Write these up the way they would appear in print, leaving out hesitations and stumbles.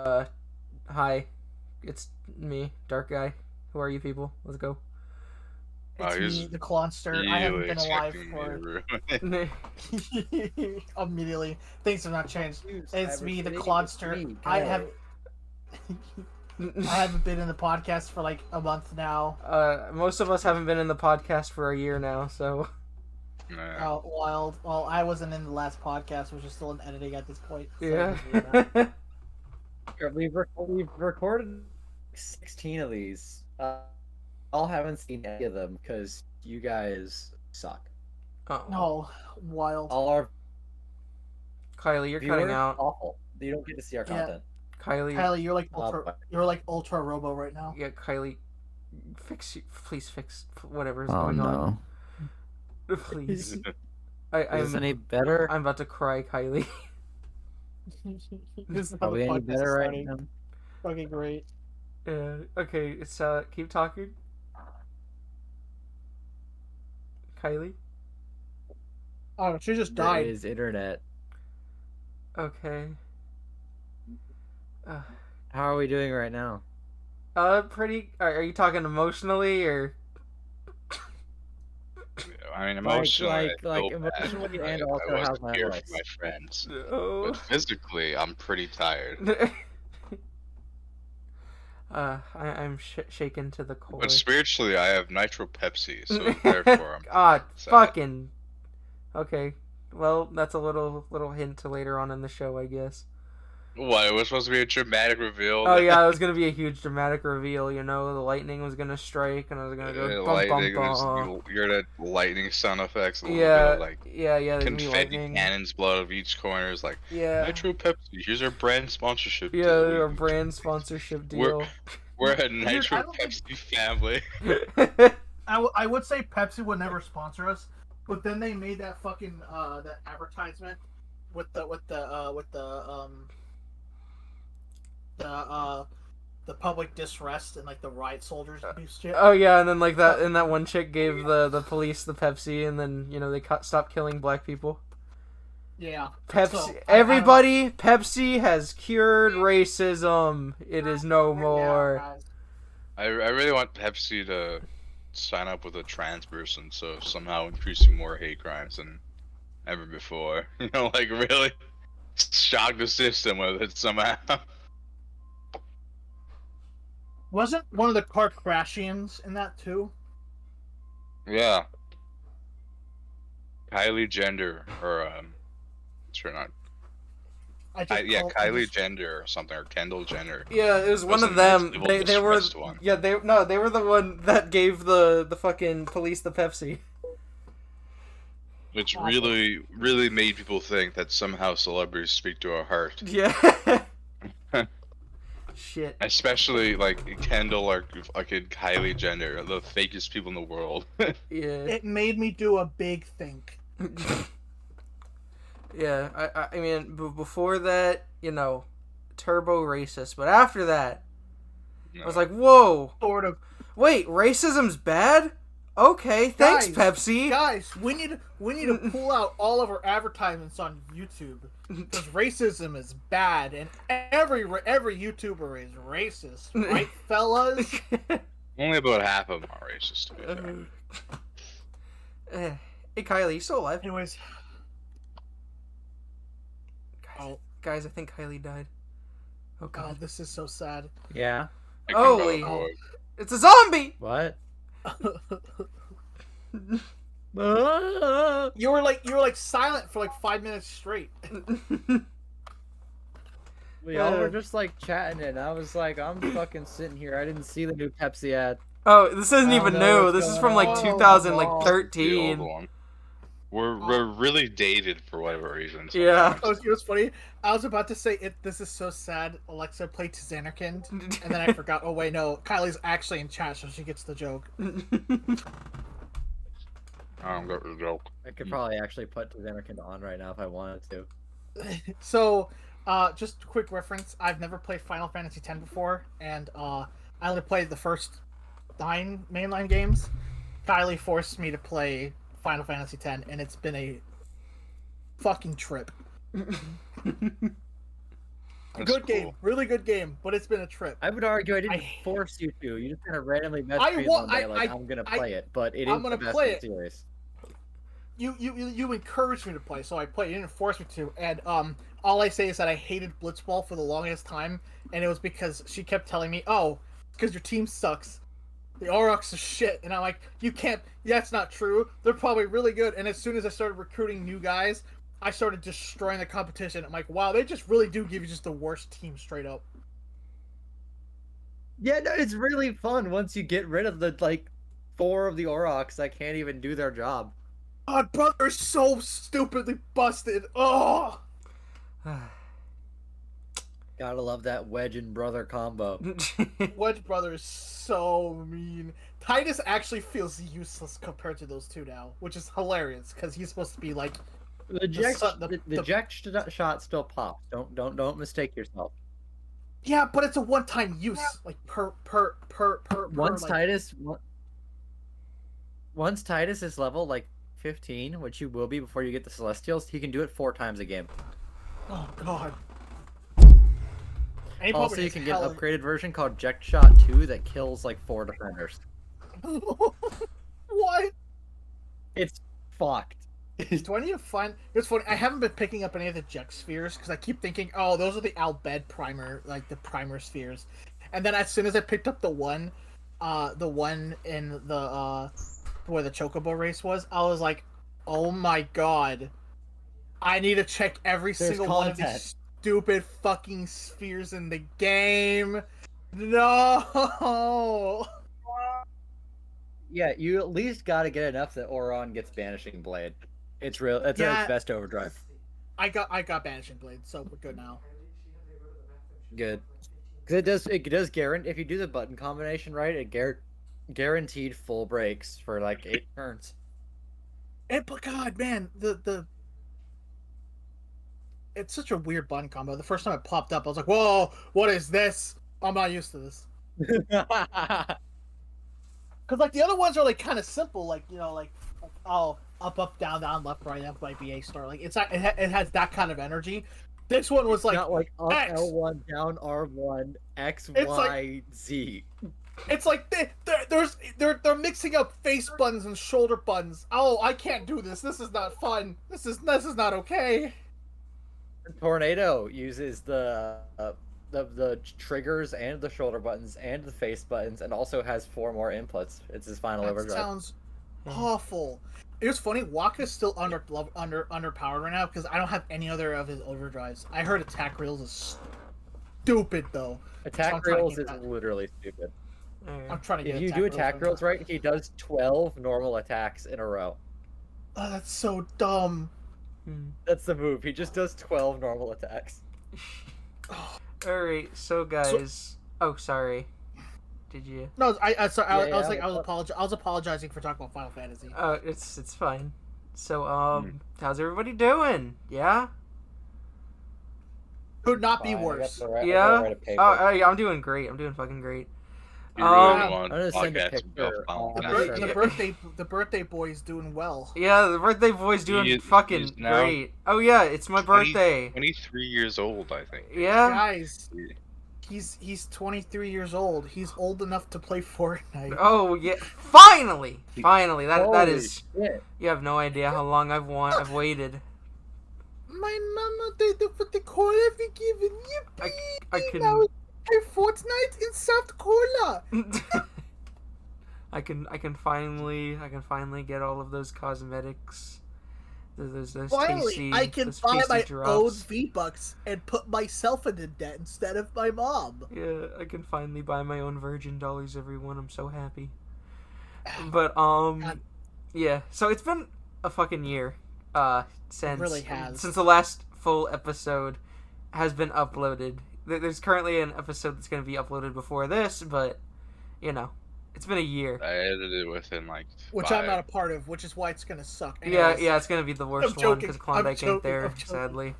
Uh, Hi, it's me, Dark Guy. Who are you people? Let's go. It's me, He's the Clonster. I haven't really been alive expecting me for to ruin it. immediately. Things have not changed. You It's me, the cyberspace, it's Clonster. me, I Kyle. have I haven't been in the podcast for like a month now. Most of us haven't been in the podcast for a year now, so. Nah. Wild. Well, I wasn't in the last podcast, which is still in editing at this point. So Yeah. We've recorded 16 of these. All haven't seen any of them because you guys suck. Oh. No, wild. All our Kylie, you're viewers cutting out. awful. You don't get to see our Yeah. content. Kylie. Kylie, you're like ultra robo right now. Yeah, Kylie. Please fix whatever is Oh going no. on. Please. Is this any better? I'm about to cry, Kylie. This is how Are we the any podcast better is right starting. now? Fucking great. Yeah. Okay. So keep talking. Kylie. Oh, she just There died. is internet. Okay. How are we doing right now? Pretty. Are you talking emotionally or? I mean, emotionally, like I feel bad. emotionally I- and also I how's wasn't my here voice? for my friends. No. But physically, I'm pretty tired. I'm shaken to the core. But spiritually, I have Nitro Pepsi, so therefore I'm Ah, sad. fucking. Okay. Well, that's a little hint to later on in the show, I guess. What? It was supposed to be a dramatic reveal. Oh yeah, it was gonna be a huge dramatic reveal. You know, the lightning was gonna strike, and I was gonna go bum lightning. bum bum. You're the lightning sound effects. A little Yeah, bit of, like yeah. There's gonna be confetti lightning. cannons blow out of each corner. It's like Yeah. Nitro Pepsi. Here's our brand sponsorship. Yeah, deal. our brand sponsorship deal. We're a I Nitro don't think- Pepsi family. I would say Pepsi would never sponsor us, but then they made that fucking that advertisement with the public disrest and like the riot soldiers and shit. Oh yeah, and then like that, and that one chick gave the police the Pepsi, and then they stopped killing black people. Yeah. Pepsi, So, everybody, Pepsi has cured racism. It is no Yeah, more. guys. I really want Pepsi to sign up with a trans person, so somehow increasing more hate crimes than ever before. Like really shock the system with it somehow. Wasn't one of the Kardashians in that too? Yeah. Kylie Jenner, or sure not. Kylie Jenner or something, or Kendall Jenner. Yeah, it was one of Wasn't them. Evil They were Distressed one. they were the one that gave the fucking police the Pepsi. Which really made people think that somehow celebrities speak to our heart. Yeah. Shit. Especially like Kendall or fucking Kylie Jenner, the fakest people in the world. Yeah. It made me do a big think. Yeah. I mean, before that, turbo racist, but after that, I was like, whoa. Sort of. Wait, racism's bad? Okay, thanks, Guys, Pepsi. Guys, we need to pull out all of our advertisements on YouTube because racism is bad, and every YouTuber is racist, right, fellas? Only about half of them are racist, to be fair. Hey, Kylie, you still alive? Anyways, Guys, I think Kylie died. Oh God, God. this is so sad. Yeah. I can Holy. go for it. It's a zombie. What? You were like silent for like 5 minutes straight. We all were just like chatting, and I was like, I'm fucking sitting here. I didn't see the new Pepsi ad. Oh, this isn't I even don't know new. what's This is going from like on. The 2013. old one. We're really dated for whatever reason. Yeah. Oh, it was funny. I was about to say it. This is so sad. Alexa played Xanarkand, and then I forgot. Oh wait, no. Kylie's actually in chat, so she gets the joke. I don't get the joke. I could probably actually put Xanarkand on right now if I wanted to. So, just a quick reference. I've never played Final Fantasy X before, and I only played the first 9 mainline games. Kylie forced me to play Final Fantasy X, and it's been a fucking trip. That's Good cool. game, really good game, but it's been a trip. I would argue I didn't I- force you to. You just kind of randomly I messaged me wa- one day I- I'm gonna I- play it, but it I'm is gonna the best play in the it. series. You encouraged me to play, so I played. You didn't force me to, and all I say is that I hated Blitzball for the longest time, and it was because she kept telling me, "Oh, because your team sucks. The Aurochs are shit," and I'm like, "You can't. That's not true. They're probably really good." And as soon as I started recruiting new guys, I started destroying the competition. I'm like, "Wow, they just really do give you just the worst team straight up." Yeah, no, it's really fun once you get rid of the 4 of the Aurochs that can't even do their job. God, brother is so stupidly busted. Oh. Gotta love that Wedge and Brother combo. Wedge Brother is so mean. Titus actually feels useless compared to those two now, which is hilarious because he's supposed to be like The eject, the- eject shot still pops. Don't mistake yourself. yeah, but it's a one-time use, like per. Once like, Titus is level 15, which you will be before you get the Celestials, he can do it 4 times a game. oh god. And he Also, probably you has can get an hell- upgraded version called Eject Shot 2 that kills 4 defenders. What? It's fucked. Do I need to find? It's funny. I haven't been picking up any of the Jex spheres because I keep thinking, oh, those are the Albed primer, like the primer spheres. And then as soon as I picked up the one in the where the Chocobo race was, I was like, oh my god, I need to check every There's single one of content. these stupid fucking spheres in the game. No. Yeah, you at least gotta get enough that Oron gets Banishing Blade. It's real. It's Yeah. its best overdrive. I got Banishing Blade, so we're good now. Good. Because it does guarantee, if you do the button combination right, it guaranteed full breaks for 8 turns. And but god, man, the it's such a weird button combo. The first time it popped up, I was like, "Whoa, what is this? I'm not used to this." Because the other ones are kind of simple, oh, up, down, left, right, F, Y, B, A, star. It's not, it has that kind of energy. This one was Not up X. L1, down R1, X, It's Y, Z. It's like they're mixing up face buttons and shoulder buttons. Oh, I can't do this. This is not fun. This is not okay. Tornado uses the triggers and the shoulder buttons and the face buttons, and also has 4 more inputs. It's his final That overdrive. sounds awful. It was funny. Waka's still underpowered right now because I don't have any other of his overdrives. I heard attack reels is stupid though. So I'm Attack trying to reels get is that. literally stupid. I'm trying to get. If you do attack reels right, he does 12 normal attacks in a row. Oh, that's so dumb. That's the move. He just does 12 normal attacks. Alright, so guys. Oh, sorry. Did you? No, I Yeah, I was apologizing for talking about Final Fantasy. Oh, it's fine. So, how's everybody doing? Yeah? Could not be Fine, I got worse. the right- I got Yeah? the right paper. Oh, yeah, I'm doing great. I'm doing fucking great. You really Um, want I'm gonna send a podcast picture about Final on- The, Fantasy. bir- Yeah. the birthday boy is doing well. Yeah, the birthday boy's doing He is fucking now great. Oh yeah, it's my 20 birthday. 23 years old, I think. Yeah? Guys, he's 23 years old. He's old enough to play Fortnite. Oh yeah. Finally! Finally. That Holy is shit. you have no idea how long I've waited. My mama did the Cola we given you. I can Now play Fortnite in South Korea. I can finally get all of those cosmetics. Those Finally, tasty, I can those buy tasty my own drops. V-Bucks and put myself into debt instead of my mom. Yeah, I can finally buy my own Virgin dollars, everyone. I'm so happy. But yeah. So it's been a fucking year. Since really has. since the last full episode has been uploaded. There's currently an episode that's going to be uploaded before this, but it's been a year. I edited it within Which 5. I'm not a part of, which is why it's gonna suck. Yeah, Anyways, it's going to be the worst I'm one joking. because I'm Klondike ain't joking. there, I'm joking. sadly.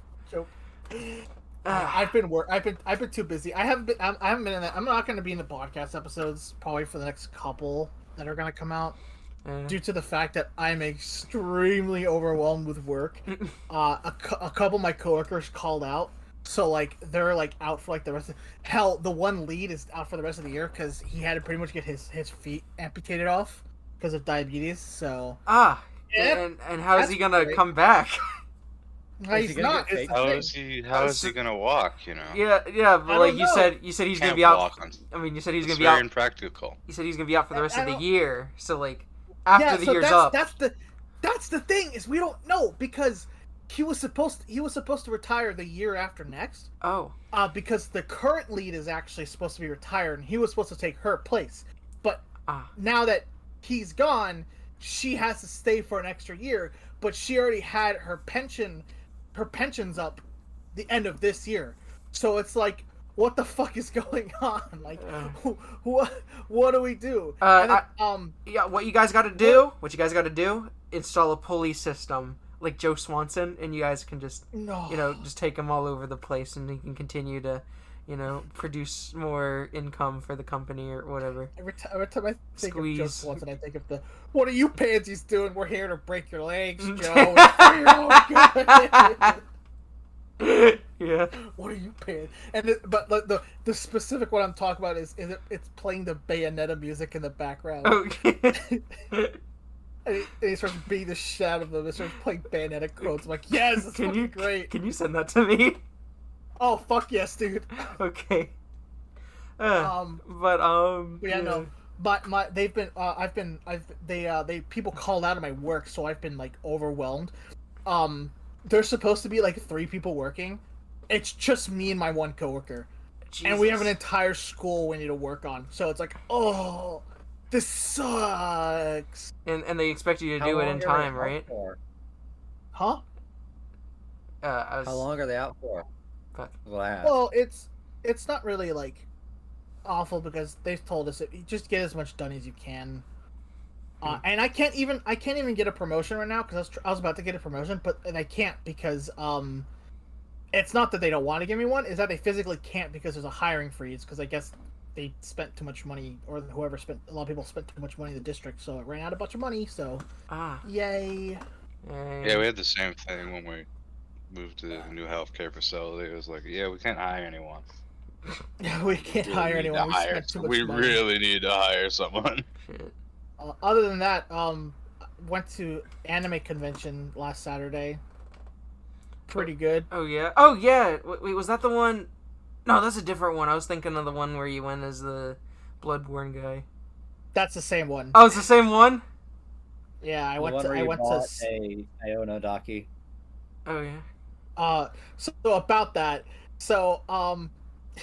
I've been too busy. I haven't been in that. I'm not gonna be in the podcast episodes probably for the next couple that are gonna come out. Yeah. Due to the fact that I'm extremely overwhelmed with work. A couple of my coworkers called out So like they're like out for like the rest of hell. The one lead is out for the rest of the year because he had to pretty much get his feet amputated off because of diabetes. So yeah, and how is he gonna great. come back? No, Is he he's gonna not. get It's fake- the How thing. is he? How is he gonna walk? You know. Yeah, but I like don't you know. said he's gonna Can't be out. walk on. I mean, you said he's It's gonna be very out. impractical. You said he's gonna be out for the rest of the don't- year. So like after Yeah, the so year's up. that's the thing is we don't know because he was supposed to retire the year after next. Oh. Because the current lead is actually supposed to be retired and he was supposed to take her place. But now that he's gone, she has to stay for an extra year. But she already had her pension's up the end of this year. So it's like, what the fuck is going on? Like, what do we do? Yeah, what you guys got to do? What you guys got to do? Install a pulley system like Joe Swanson, and you guys can just just take him all over the place, and he can continue to, produce more income for the company or whatever. Every time I think Squeeze. of Joe Swanson, I think of what are you pansies doing? We're here to break your legs, Joe. Oh, Yeah. what are you paying? But the specific one I'm talking about is it's playing the Bayonetta music in the background. Okay. And he starts beating the shit out of them. It starts playing Bayonetta quotes. I'm like, yes, it's fucking great. Can you send that to me? Oh fuck yes, dude. Okay. Yeah, yeah. no. But they people called out of my work, so I've been like overwhelmed. There's supposed to be like 3 people working. It's just me and my one coworker. Jesus. And we have an entire school we need to work on. So it's like, oh, this sucks. And they expect you to How do it long in are they time, out right? for? Huh? How How long are they out for? Fuck. Well, it's not really like awful because they've told us that you just get as much done as you can. And I can't even get a promotion right now because I was about to get a promotion, but I can't because it's not that they don't want to give me one, is that they physically can't because there's a hiring freeze because I guess they spent too much money, or a lot of people spent too much money in the district, so it ran out a bunch of money. So yay. Yeah, we had the same thing when we moved to the new healthcare facility. It was like, yeah, we can't hire anyone. We can't hire anyone. We spent too much money. Really need to hire someone. Shit. Other than that, went to anime convention last Saturday. Pretty good. Oh yeah. Wait, was that the one? No, that's a different one. I was thinking of the one where you went as the Bloodborne guy. That's the same one. Oh, it's the same one. Yeah, I went a Iono Daki. Oh yeah. So about that. So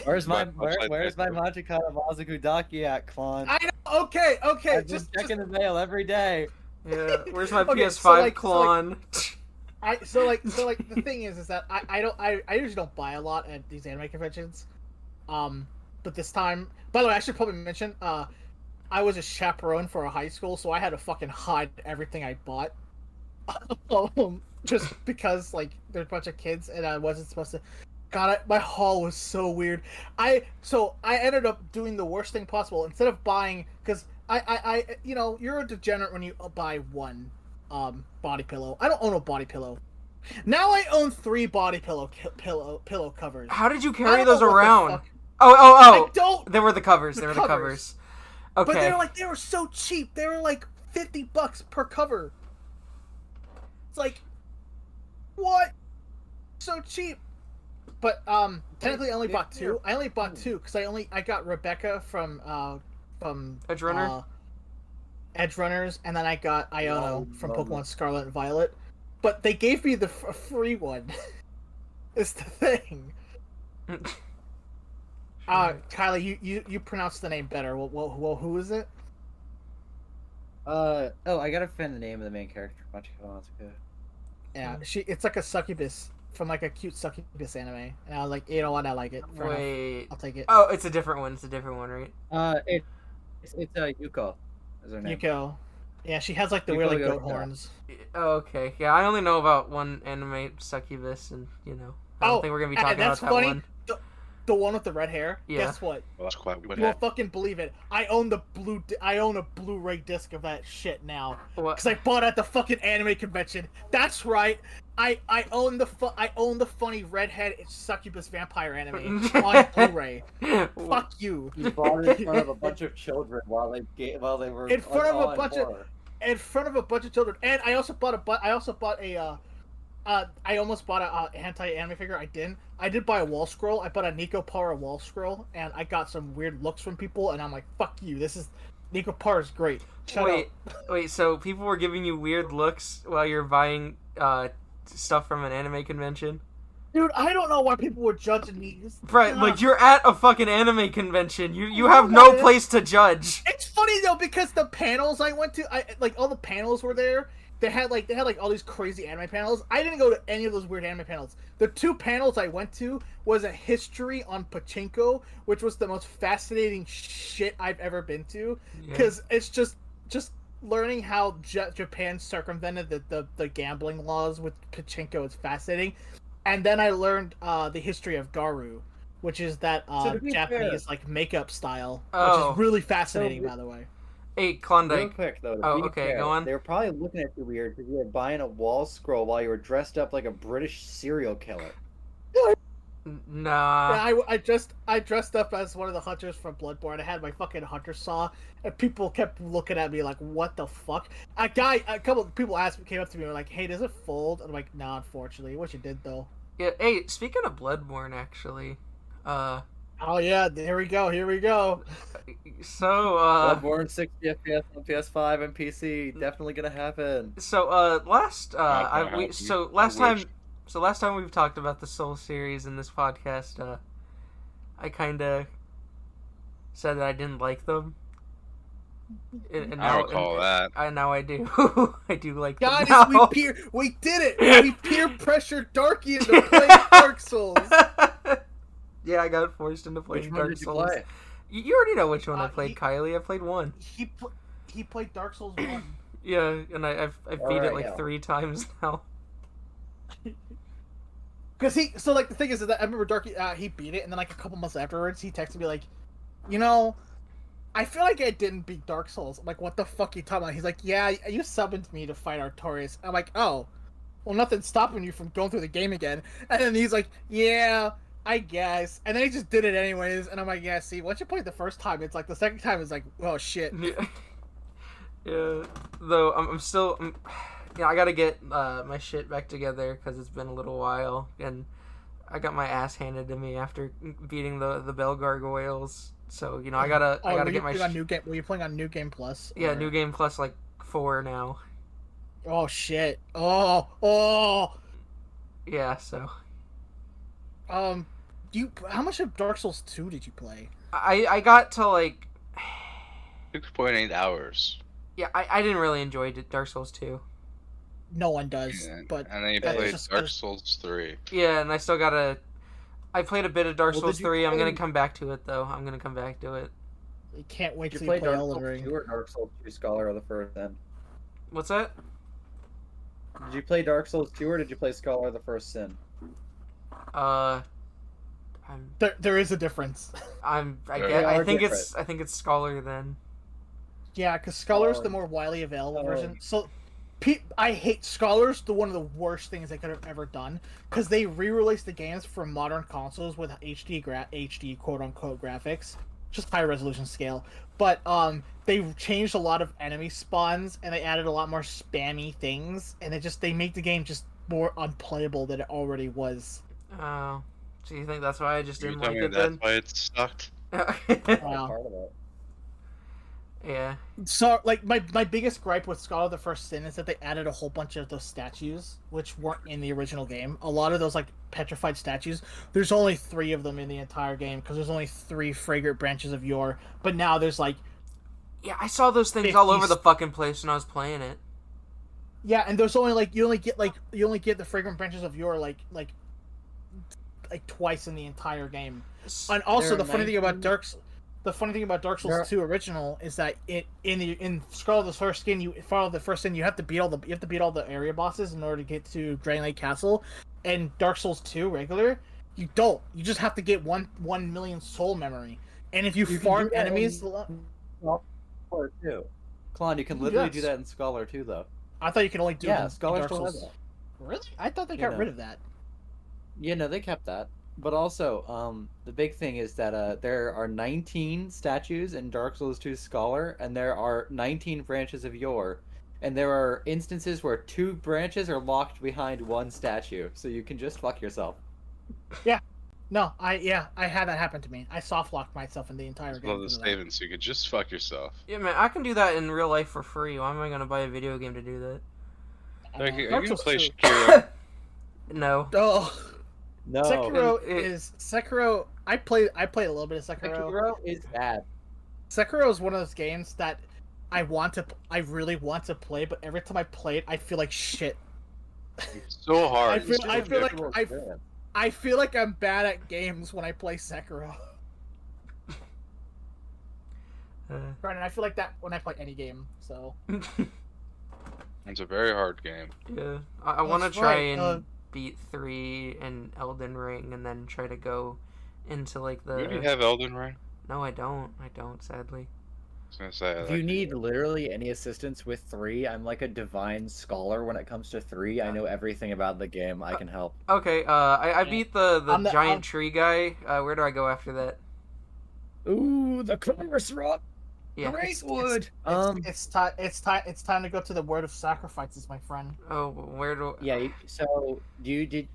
Where's my Upside down. Magikata Mazuku Daki at, Klon? I know. Okay. I've been checking the mail every day. Yeah. Where's my Okay, PS5 so, like, clone? the thing is that I usually don't buy a lot at these anime conventions. But this time, by the way, I should probably mention, I was a chaperone for a high school, so I had to fucking hide everything I bought. Just because like there's a bunch of kids and I wasn't supposed to. God, my haul was so weird. I ended up doing the worst thing possible. Instead of buying, because I you're a degenerate when you buy one body pillow. I don't own a body pillow. Now I own 3 body pillow covers. How did you I carry don't those know what the around? fuck- Oh! I don't. They were the covers. The They were the covers. Okay. But they were so cheap. They were like $50 per cover. It's like, what? So cheap. But technically I only bought 2. I only bought 2 because I got Rebecca from Edgerunner? Edge Runners, and then I got Iono from Pokemon Scarlet and Violet. But they gave me the free one. Is the thing. Kylie, you pronounce the name better. Well, who is it? I gotta find the name of the main character. Magikata Mazuku. Yeah, it's like a succubus from like a cute succubus anime, and I was like, you know what, I like it. Fair enough. Wait. I'll take it. Oh, it's a different one. It's a different one, right? It's Yuko. Is her name. Yuko. Yeah, she has like the Yuko weird like Yoko. goat horns. Oh, okay. Yeah, I only know about one anime succubus, and I don't think we're gonna be talking about that's that funny. one. The one with the red hair. Yeah. Guess what? Well, that's quite what You won't happened. fucking believe it. I own a Blu-ray disc of that shit now. What? Because I bought it at the fucking anime convention. That's right. I own the funny redhead succubus vampire anime on Blu-ray. Fuck you. You bought it in front of a bunch of children while they were In front of a on bunch of horror. in front of a bunch of children, and I also bought I almost bought a hentai anime figure. I didn't. I did buy a wall scroll. I bought a Nico Para wall scroll, and I got some weird looks from people, and I'm like, fuck you. This is Nico Para is great. Shut up. Wait. So people were giving you weird looks while you're buying stuff from an anime convention? Dude, I don't know why people were judging me. Right, like you're at a fucking anime convention. You have no place to judge. It's funny though because the panels I went to, all the panels were there. They had all these crazy anime panels. I didn't go to any of those weird anime panels. The 2 panels I went to was a history on pachinko, which was the most fascinating shit I've ever been to. Because it's just learning how Japan circumvented the gambling laws with pachinko is fascinating. And then I learned the history of Garu, which is that Japanese makeup style, which is really fascinating, by the way. Hey, Klondike. Real quick though. Go on. They were probably looking at you weird because you were buying a wall scroll while you were dressed up like a British serial killer. Nah. Yeah, I dressed up as one of the hunters from Bloodborne. I had my fucking hunter saw, and people kept looking at me like, "What the fuck?" A couple of people came up to me and were like, "Hey, does it fold?" And I'm like, "Nah, unfortunately." What you did though? Yeah. Hey, speaking of Bloodborne, actually, Oh yeah, here we go. So, Bloodborne 60 FPS on PS5 and PC, definitely gonna happen. So, last time we've talked about the Soul series in this podcast, I kind of said that I didn't like them. And I recall that. Now I do. I do like them Guys, now. we did it. We peer pressured Darky into playing Dark Souls. Yeah, I got forced into playing Dark Souls. Play? You already know which one I played, Kylie. I played 1. He played Dark Souls 1. Yeah, and I've beat it like 3 times now. Because the thing is that I remember Darky, he beat it, and then like a couple months afterwards, he texted me like, you know, I feel like I didn't beat Dark Souls. I'm like, what the fuck are you talking about? He's like, yeah, you summoned me to fight Artorias. I'm like, oh, well, nothing's stopping you from going through the game again. And then he's like, yeah, I guess. And then he just did it anyways, and I'm like, yeah, see, once you play it the first time, it's like the second time is like, oh shit. Yeah. Though I gotta get my shit back together because it's been a little while, and I got my ass handed to me after beating the Bell Gargoyles. So I gotta get my. Were you playing on New Game Plus? Yeah, New Game Plus 4 now. Oh shit! Oh. Yeah. So. How much of Dark Souls 2 did you play? I got to 6.8 hours. Yeah, I didn't really enjoy Dark Souls 2. No one does, but and then you played Dark Souls 3. Yeah, and I still gotta. I played a bit of Dark Souls 3. I'm gonna come back to it though. I'm gonna come back to it. You can't wait Did till you you play Dark Elden Souls Ring. 2 or Dark Souls 2 Scholar of the First Sin? What's that? Did you play Dark Souls 2 or did you play Scholar of the First Sin? There is a difference. I think it's Scholar then. Yeah, because Scholar's the more widely available version. So, I hate Scholar's one of the worst things they could have ever done because they re-released the games for modern consoles with HD quote unquote graphics, just high resolution scale. But they changed a lot of enemy spawns and they added a lot more spammy things, and they make the game just more unplayable than it already was. Oh, so you think that's why I just didn't like it That's then? why it sucked. Wow. Yeah. So, my biggest gripe with Scholar of the First Sin is that they added a whole bunch of those statues, which weren't in the original game. A lot of those, petrified statues, there's only 3 of them in the entire game, because there's only 3 fragrant branches of yore. But now there's, Yeah, I saw those things all over the fucking place when I was playing it. Yeah, and there's only, you only get the fragrant branches of yore, twice in the entire game. And also, the funny thing about Dark Souls 2 original is that in Scholar of the First Sin, you have to beat all the area bosses in order to get to Dragon Lake Castle. And Dark Souls 2 regular, you don't. You just have to get 1 million soul memory. And if you farm enemies, Scholar too. Klon, you can literally do that in Scholar too, though. I thought you could only do it in Scholar Dark still has Souls. that. Really? I thought they You got know. rid of that. Yeah, no, they kept that. But also, the big thing is that there are 19 statues in Dark Souls 2 Scholar, and there are 19 branches of Yore. And there are instances where 2 branches are locked behind 1 statue, so you can just fuck yourself. No, I had that happen to me. I soft locked myself in the entire Love game the because of that. statement, so you could just fuck yourself. Yeah, man, I can do that in real life for free. Why am I gonna buy a video game to do that? Like, are you Dark gonna Souls play 2. Sekiro? No. Oh, No, Sekiro. I played a little bit of Sekiro. Sekiro is bad. Sekiro is one of those games that I really want to play, but every time I play it, I feel like shit. It's so hard. I feel like I'm bad at games when I play Sekiro. Brandon, I feel like that when I play any game. So It's a very hard game. Yeah, I want to That's try right, and beat 3 and Elden Ring, and then try to go into like You already the. have Elden Ring? No, I don't. I don't. Sadly. I was gonna say. If you need literally any assistance with 3, I'm like a divine scholar when it comes to 3. I know everything about the game. I can help. Okay. I Yeah. beat the I'm giant tree guy. Where do I go after that? Ooh, the chorus rock. Yeah. Greatwood. it's time to go to the Word of Sacrifices, my friend. Oh, where do? Yeah. So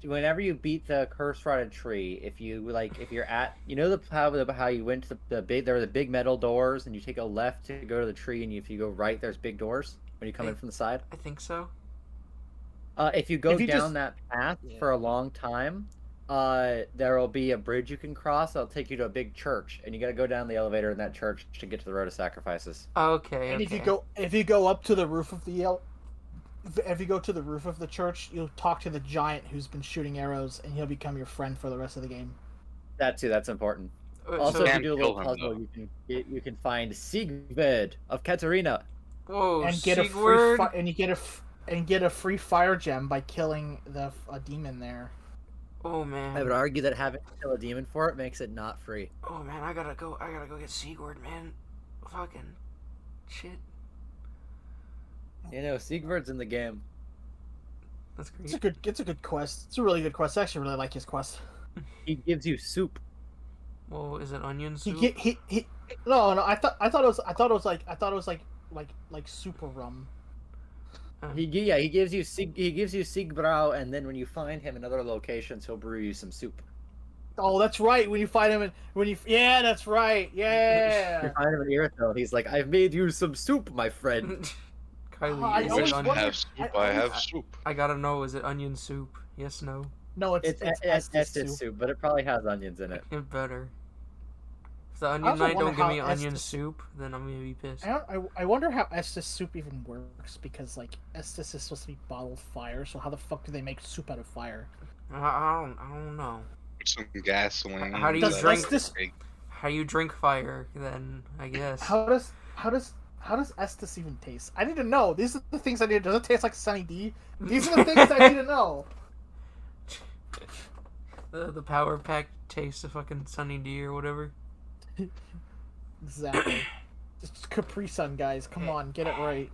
whenever you beat the curse rotted tree, if you're at how you went to there were the big metal doors and you take a left to go to the tree, and if you go right there's big doors when you come in from the side. I think so. If you go If you down just- that path Yeah. for a long time, there will be a bridge you can cross that'll take you to a big church, and you got to go down the elevator in that church to get to the Road of Sacrifices. Okay. And Okay. if you go up to the roof of if you go to the roof of the church, you'll talk to the giant who's been shooting arrows, and he'll become your friend for the rest of the game. That too, that's important. So- Also, if Can't you do a little kill him, puzzle, though. you can find Siegfried of Katarina. whoa, And get Sigurd? and get a free fire gem by killing a demon there. Oh man. I would argue that having to kill a demon for it makes it not free. Oh man, I gotta go get Sigurd, man. Fucking shit. You know, Siegfried's in the game. That's great. It's a good quest. It's a really good quest. I actually really like his quest. He gives you soup. Well, is it onion He soup? get he no, I thought it was like super rum. He gives you Siegbräu, and then when you find him in other locations, he'll brew you some soup. Oh, that's right. When you find him yeah, that's right. You Yeah. find him in Irithyll, he's like, "I've made you some soup, my friend." Kylie, I is always it I onion? wondered- have soup. I I have always- soup. I gotta know, is it onion soup? Yes, no. No, it's Estes soup, but it probably has onions in it. It better. If the onion also knight wonder don't give how me onion Estes- soup, then I'm gonna be pissed. I wonder how Estes soup even works, because like Estes is supposed to be bottled fire, so how the fuck do they make soup out of fire? I don't know. Put some gasoline. How do you Does drink Estes- How you drink fire, then, I guess. How does Estes even taste? I need to know. These are the things I need. Does it taste like Sunny D? These are the things I need to know. The power pack tastes of fucking Sunny D or whatever. Exactly. It's Capri Sun, guys. Come on, get it right.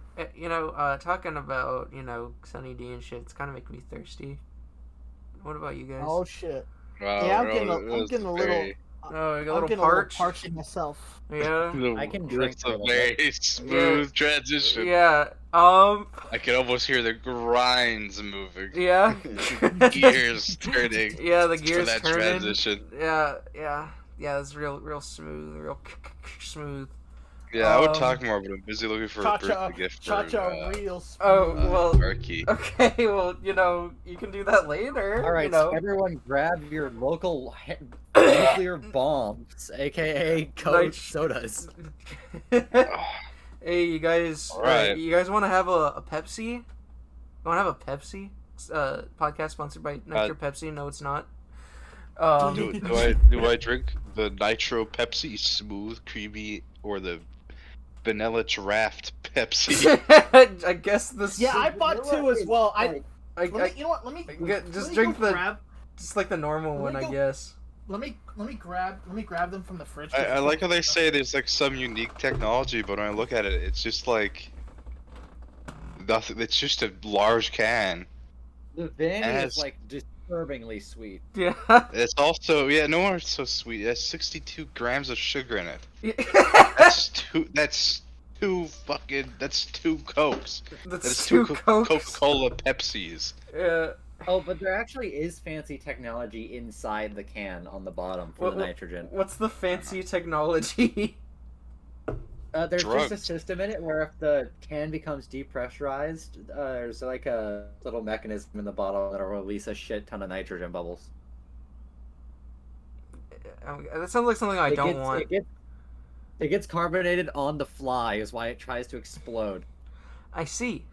Talking about, Sunny D and shit, it's kind of making me thirsty. What about you guys? Oh shit. Wow, Yeah, I'm bro, getting a- that I'm was getting a very- little- Oh, you got a I'm little getting parched? a little parched myself. Yeah. I can drink That's a a little very smooth transition. Yeah. I can almost hear the grinds moving. Yeah. Gears turning. Yeah, the for gears that turning. transition. Yeah. It's real smooth, real smooth. Yeah, I would Um, talk more, but I'm busy looking for a birthday gift for real smooth. Oh, well, Turkey. okay, well, you can do that later. All right, so everyone, grab your local nuclear bombs, aka Coke Nice. sodas. Hey, you guys. Alright. You guys want to have a Pepsi? You want to have a Pepsi? Podcast sponsored by Nitro Pepsi. No, it's not. Do I drink the Nitro Pepsi, smooth, creamy, or the vanilla draft Pepsi? I guess this. Yeah, I bought two as well. I, You know what? Let me just let me drink go the grab. just like the normal Let one, me I go- guess. Let me grab them from the fridge. I like how they say there's like some unique technology, but when I look at it, it's just like nothing. It's just a large can. The Vanny As- is like disturbingly sweet. Yeah. It's also no wonder it's so sweet. It has 62 grams of sugar in it. Yeah. That's two Cokes. That's two Cokes. Coca-Cola Pepsis. Yeah. Oh, but there actually is fancy technology inside the can on the bottom for the nitrogen. What's the fancy technology? There's Drugs. just a system in it where if the can becomes depressurized, there's like a little mechanism in the bottle that'll release a shit ton of nitrogen bubbles. That sounds like something I don't want. It gets carbonated on the fly, is why it tries to explode. I see.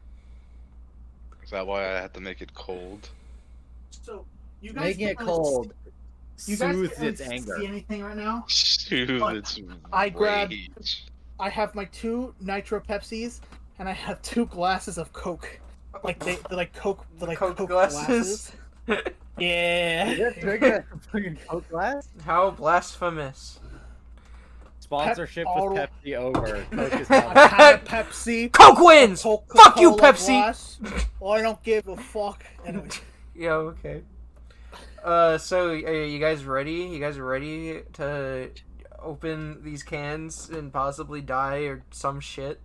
Is that why I have to make it cold? So you guys Making it can't cold You guys soothes can't its anger. see anything right now. Dude, But it's I grabbed- rage. I have my 2 Nitro Pepsis, and I have 2 glasses of Coke. Like they're like Coke, they're like Coke Coke glasses? Yeah. You're drinking a fucking Coke glass? How blasphemous. Sponsorship Pep- with Pepsi over. Coke is I not. have a Pepsi. Coke wins! Coca-Cola Fuck you, Pepsi! glass. Well, I don't give a fuck. Anyway. Yeah, okay. So are you guys ready? You guys ready to open these cans and possibly die or some shit?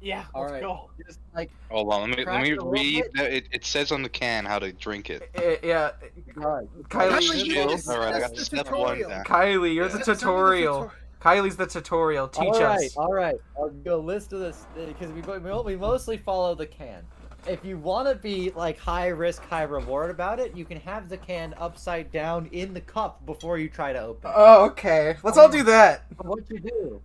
Yeah, All let's right. go. Just like, Hold on, let Crack me it a little read. bit. It says on the can how to drink it. Yeah, God. Kylie, All right, I got That's the step tutorial. 1 down. Kylie, you're the Send me the tutorial. Kylie's the tutorial. Teach us. All right. I'll do a list of this because we mostly follow the can. If you want to be like high risk, high reward about it, you can have the can upside down in the cup before you try to open it. Oh, okay. Let's all do that. But what you do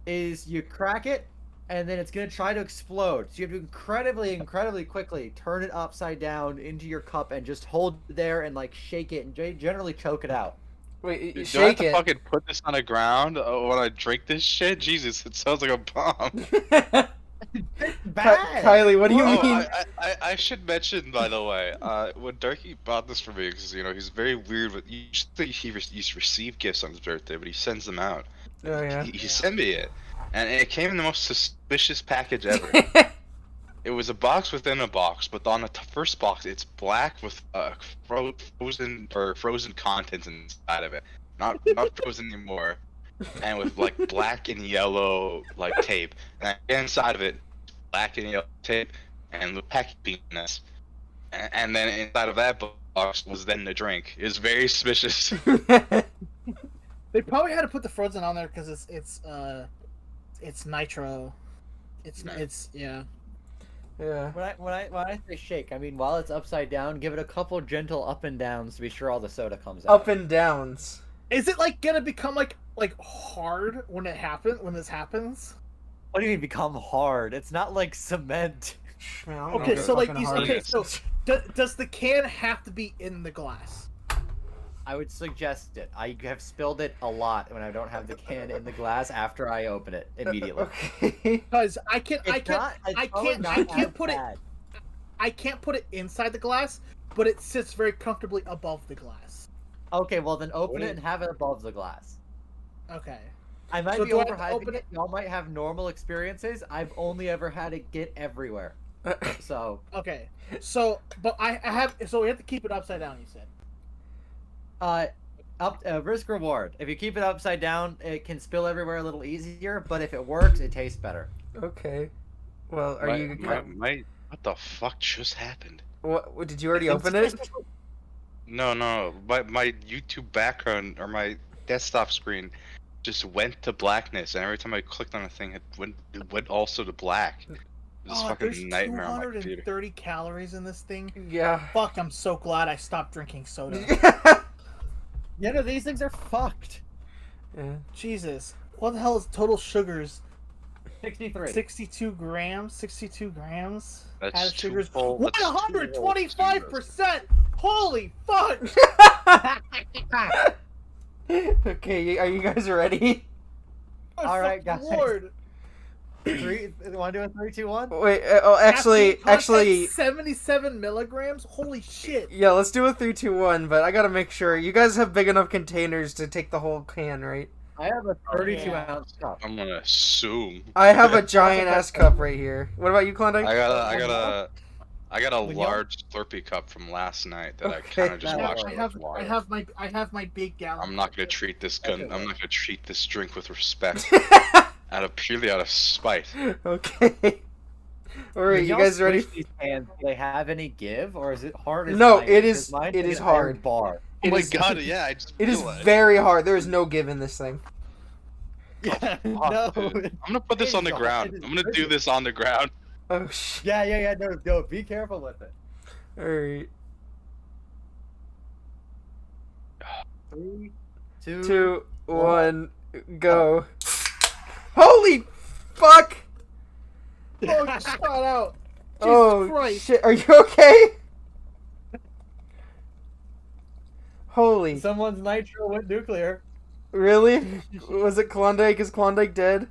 is you crack it, and then it's gonna try to explode. So you have to incredibly quickly turn it upside down into your cup and just hold it there and like shake it and generally choke it out. Wait, Do I have shake to it. fucking put this on the ground when I drink this shit? Jesus, it sounds like a bomb. Bad. Kylie, what do you Oh, mean? I should mention, by the way, when Darky bought this for me, because he's very weird. With usually he used to receive gifts on his birthday, but he sends them out. Oh yeah. He sent me it, and it came in the most suspicious package ever. It was a box within a box, but on the first box, it's black with frozen contents inside of it. Not frozen anymore, and with like black and yellow like tape. And inside of it, black and yellow tape and the packing peanuts. And then inside of that box was then the drink. It was very suspicious. They probably had to put the frozen on there because it's nitro. It's yeah. Yeah. When I say shake, I mean while it's upside down, give it a couple gentle up and downs to be sure all the soda comes out. Up and downs. Is it like gonna become like hard when this happens? What do you mean become hard? It's not like cement. Man, I don't know Okay, if so it's like fucking hard. okay, so does the can have to be in the glass? I would suggest it. I have spilled it a lot when I don't have the can in the glass after I open it immediately. Okay. Because I can't put it inside the glass, but it sits very comfortably above the glass. Okay, well then open it and have it above the glass. Okay. I might So be do I have to overhyping open it. Y'all might have normal experiences. I've only ever had it get everywhere. So Okay. So, but I have. So we have to keep it upside down. You said. risk reward. If you keep it upside down, it can spill everywhere a little easier. But if it works, it tastes better. Okay. Well, are you? What the fuck just happened? What? Did you already open it? No. My YouTube background or my desktop screen just went to blackness, and every time I clicked on a thing, it went also to black. It was a There's fucking nightmare on my computer. 230 calories in this thing. Yeah. Fuck! I'm so glad I stopped drinking soda. Yeah, no, these things are fucked. Yeah. Jesus, what the hell is total sugars? 63. 62 grams. 62 grams. That's added too sugars. full. That's too full 125%. Holy fuck! Okay, are you guys ready? All right, guys. Lord. Want to do a 3, 2, 1? Wait. Actually, Caffeine content 77 milligrams. Holy shit! yeah. Let's do a 3, 2, 1. But I gotta make sure you guys have big enough containers to take the whole can, right? I have a 32-ounce cup. I'm gonna assume. I have a giant ass cup right here. What about you, Klondike? I I got a When y'all- large Slurpee cup from last night that I Okay. kind of just Yeah, watched I with have water. I have my big gallon. I'm not gonna treat this That's gun. okay. I'm not gonna treat this drink with respect. Purely out of spite. Okay. All right, When you y'all guys ready? switch These cans, do they have any give, or is it hard as No, iron? it 'Cause is- mine's it like is an iron hard. bar. Oh my is- god, yeah, I just It is realized. very hard. There is no give in this thing. Yeah, Oh, no. dude. I'm gonna put this on the It is ground. hard. I'm gonna do this on the ground. Oh shit. Yeah. No, be careful with it. All right. 3, 2, 1, go. Holy fuck! Oh, you shot out. Jesus Oh Christ. shit! Are you okay? Holy. Someone's nitro went nuclear. Really? Was it Klondike? Is Klondike dead?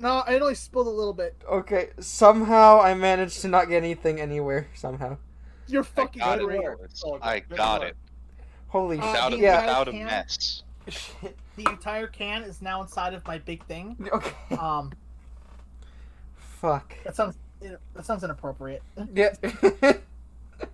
No, I only spilled a little bit. Okay, somehow I managed to not get anything anywhere, somehow. You're fucking got it. great. I got it. Holy Without, the yeah. without a can- mess. shit. The entire can is now inside of my big thing. Okay. Fuck. That sounds inappropriate. Yeah.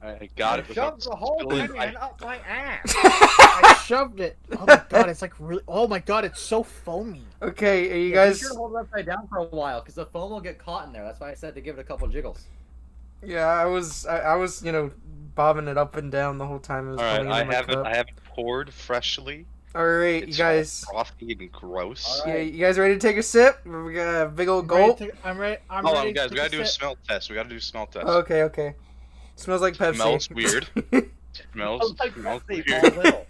I got it. without spilling. up my ass. I shoved it. Oh my god, it's like really. Oh my god, it's so foamy. Okay, are you Be guys... sure to hold it upside down for a while, because the foam will get caught in there. That's why I said to give it a couple jiggles. Yeah, I was, bobbing it up and down the whole time it was Alright, coming I into my have it. cup. I have it poured freshly. Alright, you It's guys... all frothy and gross. Alright. Yeah, you guys ready to take a sip? We got a big old gulp. I'm ready. I'm Hold ready. on, guys. to We gotta take do a sip. smell test. We gotta do a smell test. Okay. Smells like Pepsi. Smells weird. Smells Like smells Pepsi, weird. all little.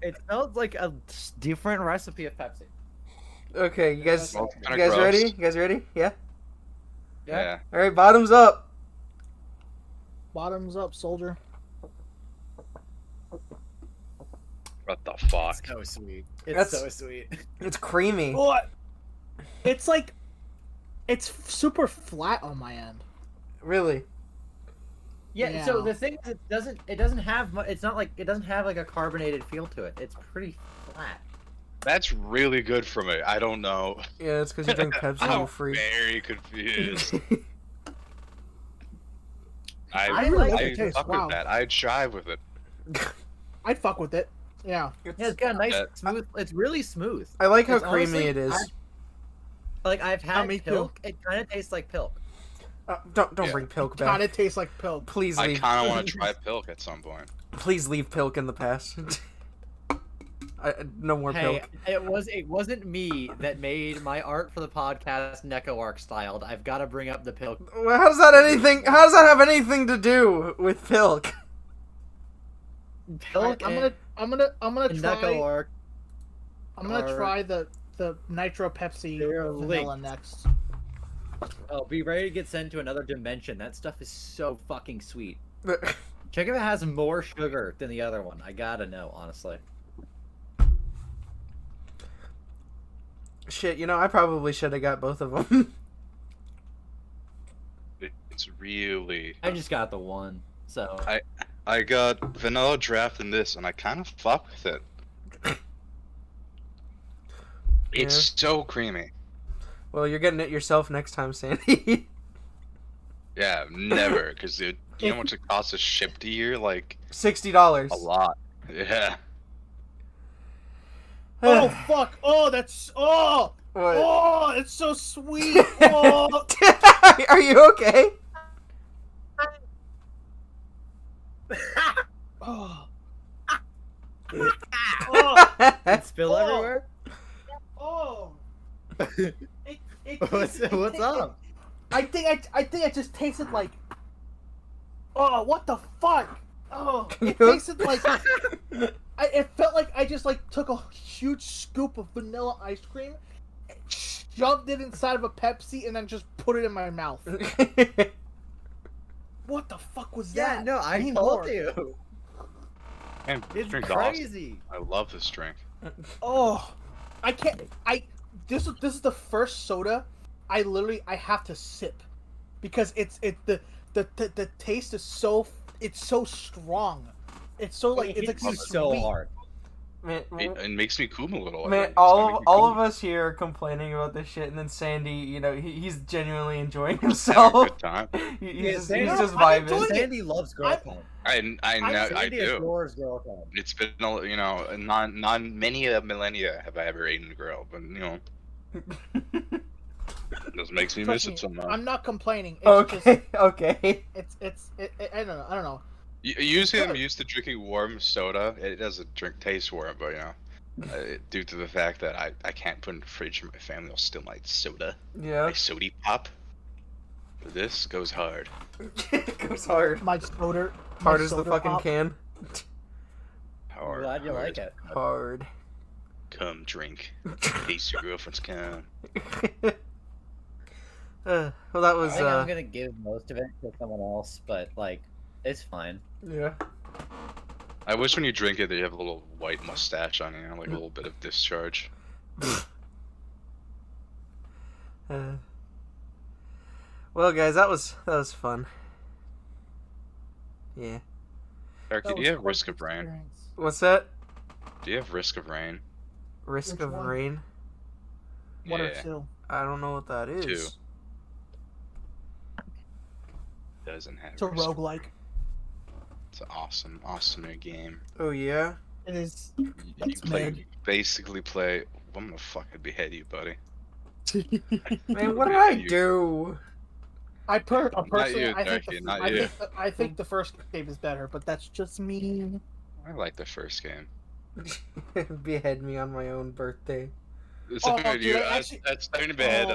It smells like a different recipe of Pepsi. Okay, you guys Smells you kinda guys gross. ready? You guys ready? Yeah? Yeah. Alright, bottoms up. Bottoms up, soldier. What the fuck? So sweet. It's That's- so sweet. It's creamy. What? It's like, it's super flat on my end. Really? Yeah, so Yeah. the thing is, it doesn't have it's not like, it doesn't have like a carbonated feel to it. It's pretty flat. That's really good for me. I don't know. Yeah, it's because you drink Pepsi, I'm you freak. very confused. I I like the taste, fuck wow. with that. I'd jive with it. I'd fuck with it. Yeah. Yeah, it's got a nice Yeah. smooth. It's really smooth. I like how It's creamy honestly- it is. Like I've had me too. Pilk. It kind of tastes like Pilk. Don't Yeah. bring Pilk Kind back. of tastes like pill. Please I leave. kind of want to try Pilk at some point. Please leave Pilk in the past. No more Hey, Pilk. it wasn't me that made my art for the podcast Neko arc styled. I've got to bring up the Pilk. Well, how does that have anything to do with Pilk? Pilk I'm gonna and Neko try. arc. I'm gonna are- try the Nitro Pepsi They're vanilla linked. next. Oh, be ready to get sent to another dimension. That stuff is so fucking sweet. Check if it has more sugar than the other one. I gotta know, honestly. Shit, I probably should have got both of them. It's really. I just got the one, so. I got vanilla draft in this, and I kind of fuck with it. It's so creamy. Well, you're getting it yourself next time, Sandy. Yeah, never, because dude, you know how much it costs to ship to you? Like $60. a lot. Yeah. Oh fuck! Oh, that's What? oh, it's so sweet. Oh, Are you okay? oh. Oh, Spill Oh. everywhere? oh. It What's up? I think I just tasted like. Oh, what the fuck? Oh, it tasted like. It felt like I just took a huge scoop of vanilla ice cream, shoved it inside of a Pepsi, and then just put it in my mouth. What the fuck was Yeah, that? no, I need told more. you. Man, this It's drink's awesome. crazy. I love this drink. Oh, I can't. This is the first soda. I have to sip, because the taste is so, it's so strong. It's so It it's hits like you so sweet. hard. Man, It makes me coom a little. man, all of us here are complaining about this shit, and then Sandy, you know, he's genuinely enjoying Having a himself. good time. He's Sandy- just I'm vibing. enjoying it. Sandy loves girl I'm- time. I know I Sandy do. adores girl time. It's been you know non many a millennia have I ever eaten a girl, but you know it just makes me Trust miss me, it somehow. I'm not complaining. It's Okay, okay. Just, I don't know. Usually I'm good. used to drinking warm soda. It doesn't taste warm, but you know, due to the fact that I can't put in the fridge and my family will still like soda. Yeah. My sody pop. But this goes hard. It goes hard. My soda. Hard my as the soda fucking pop. can. I'm Hard. glad you like it. Hard. Come drink. Taste your girlfriend's cum. Well, that was I think I'm gonna give most of it to someone else, but like, it's fine. yeah. I wish when you drink it that you have a little white mustache on you, like a little bit of discharge. Well, guys, that was fun. Yeah. Eric, That do was you have quite Risk the of Rain? experience. What's that? Do you have Risk of Rain? Risk Which of one? Rain? One or Yeah. two. I don't know what that is. Two. Doesn't have It's a Risk of- roguelike. It's an awesome new game. Oh yeah. It is. You It's play, mid. you basically play. I'm gonna fucking behead you, buddy. Man, what did Yeah, I you- do? Personally, you, I think Darky, the, not I, you. think the, I think the first game is better, but that's just me. I like the first game. Behead me on my own birthday. It's Oh, dude, dude, actually- that's starting to behead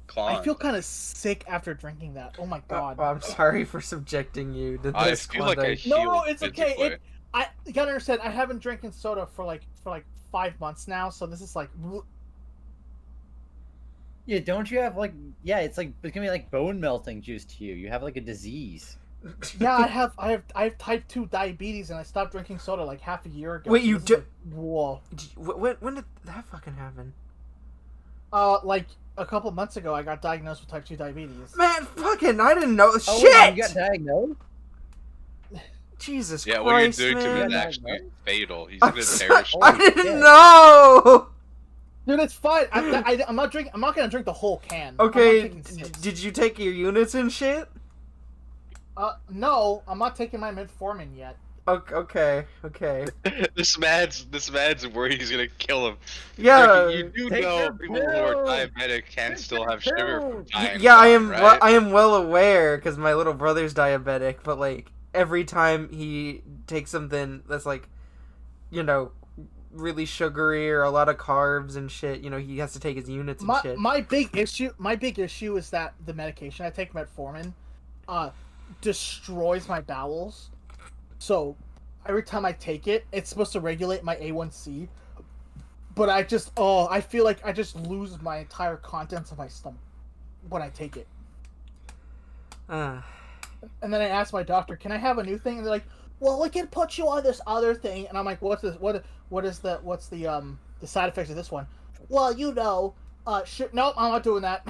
Klon. I feel kind of sick after drinking that. Oh my god. I'm sorry for subjecting you to I this. feel like I Klondike. No, healed it's okay. physically. You gotta understand. I haven't drinking soda for like 5 months now, so this is like. Yeah, don't you have like? Yeah, it's gonna be like bone melting juice to you. You have like a disease. Yeah, I have type 2 diabetes, and I stopped drinking soda like half a year ago. Wait, so you this is do- like, whoa. When did that fucking happen? Like a couple months ago, I got diagnosed with type 2 diabetes. Man, fucking, I didn't know. Oh, Shit! wait, you got diagnosed? Jesus Yeah, what you're Christ, doing to him is man. actually fatal. He's I'm gonna sorry, perish. I Holy didn't shit. know. Dude, it's fine. I'm not drinking. I'm not gonna drink the whole can. I'm Okay, not taking 6. did you take your units and shit? No, I'm not taking my metformin yet. Okay. this man's worried he's gonna kill him. Yeah. Darky, you do Take know your people who are pills. diabetic can Take still your have sugar from pills. time to Yeah, I time, am. right? I am well aware because my little brother's diabetic. But like every time he takes something that's like, you know, really sugary or a lot of carbs and shit, you know, he has to take his units and shit. My big issue is that the medication I take, metformin, destroys my bowels. So every time I take it, it's supposed to regulate my A1C, but I feel like I just lose my entire contents of my stomach when I take it. Uh, And then I asked my doctor, "Can I have a new thing?" And they're like, "Well, we can put you on this other thing." And I'm like, "What's this? What's the side effects of this one?" Well, you know, nope, I'm not doing that.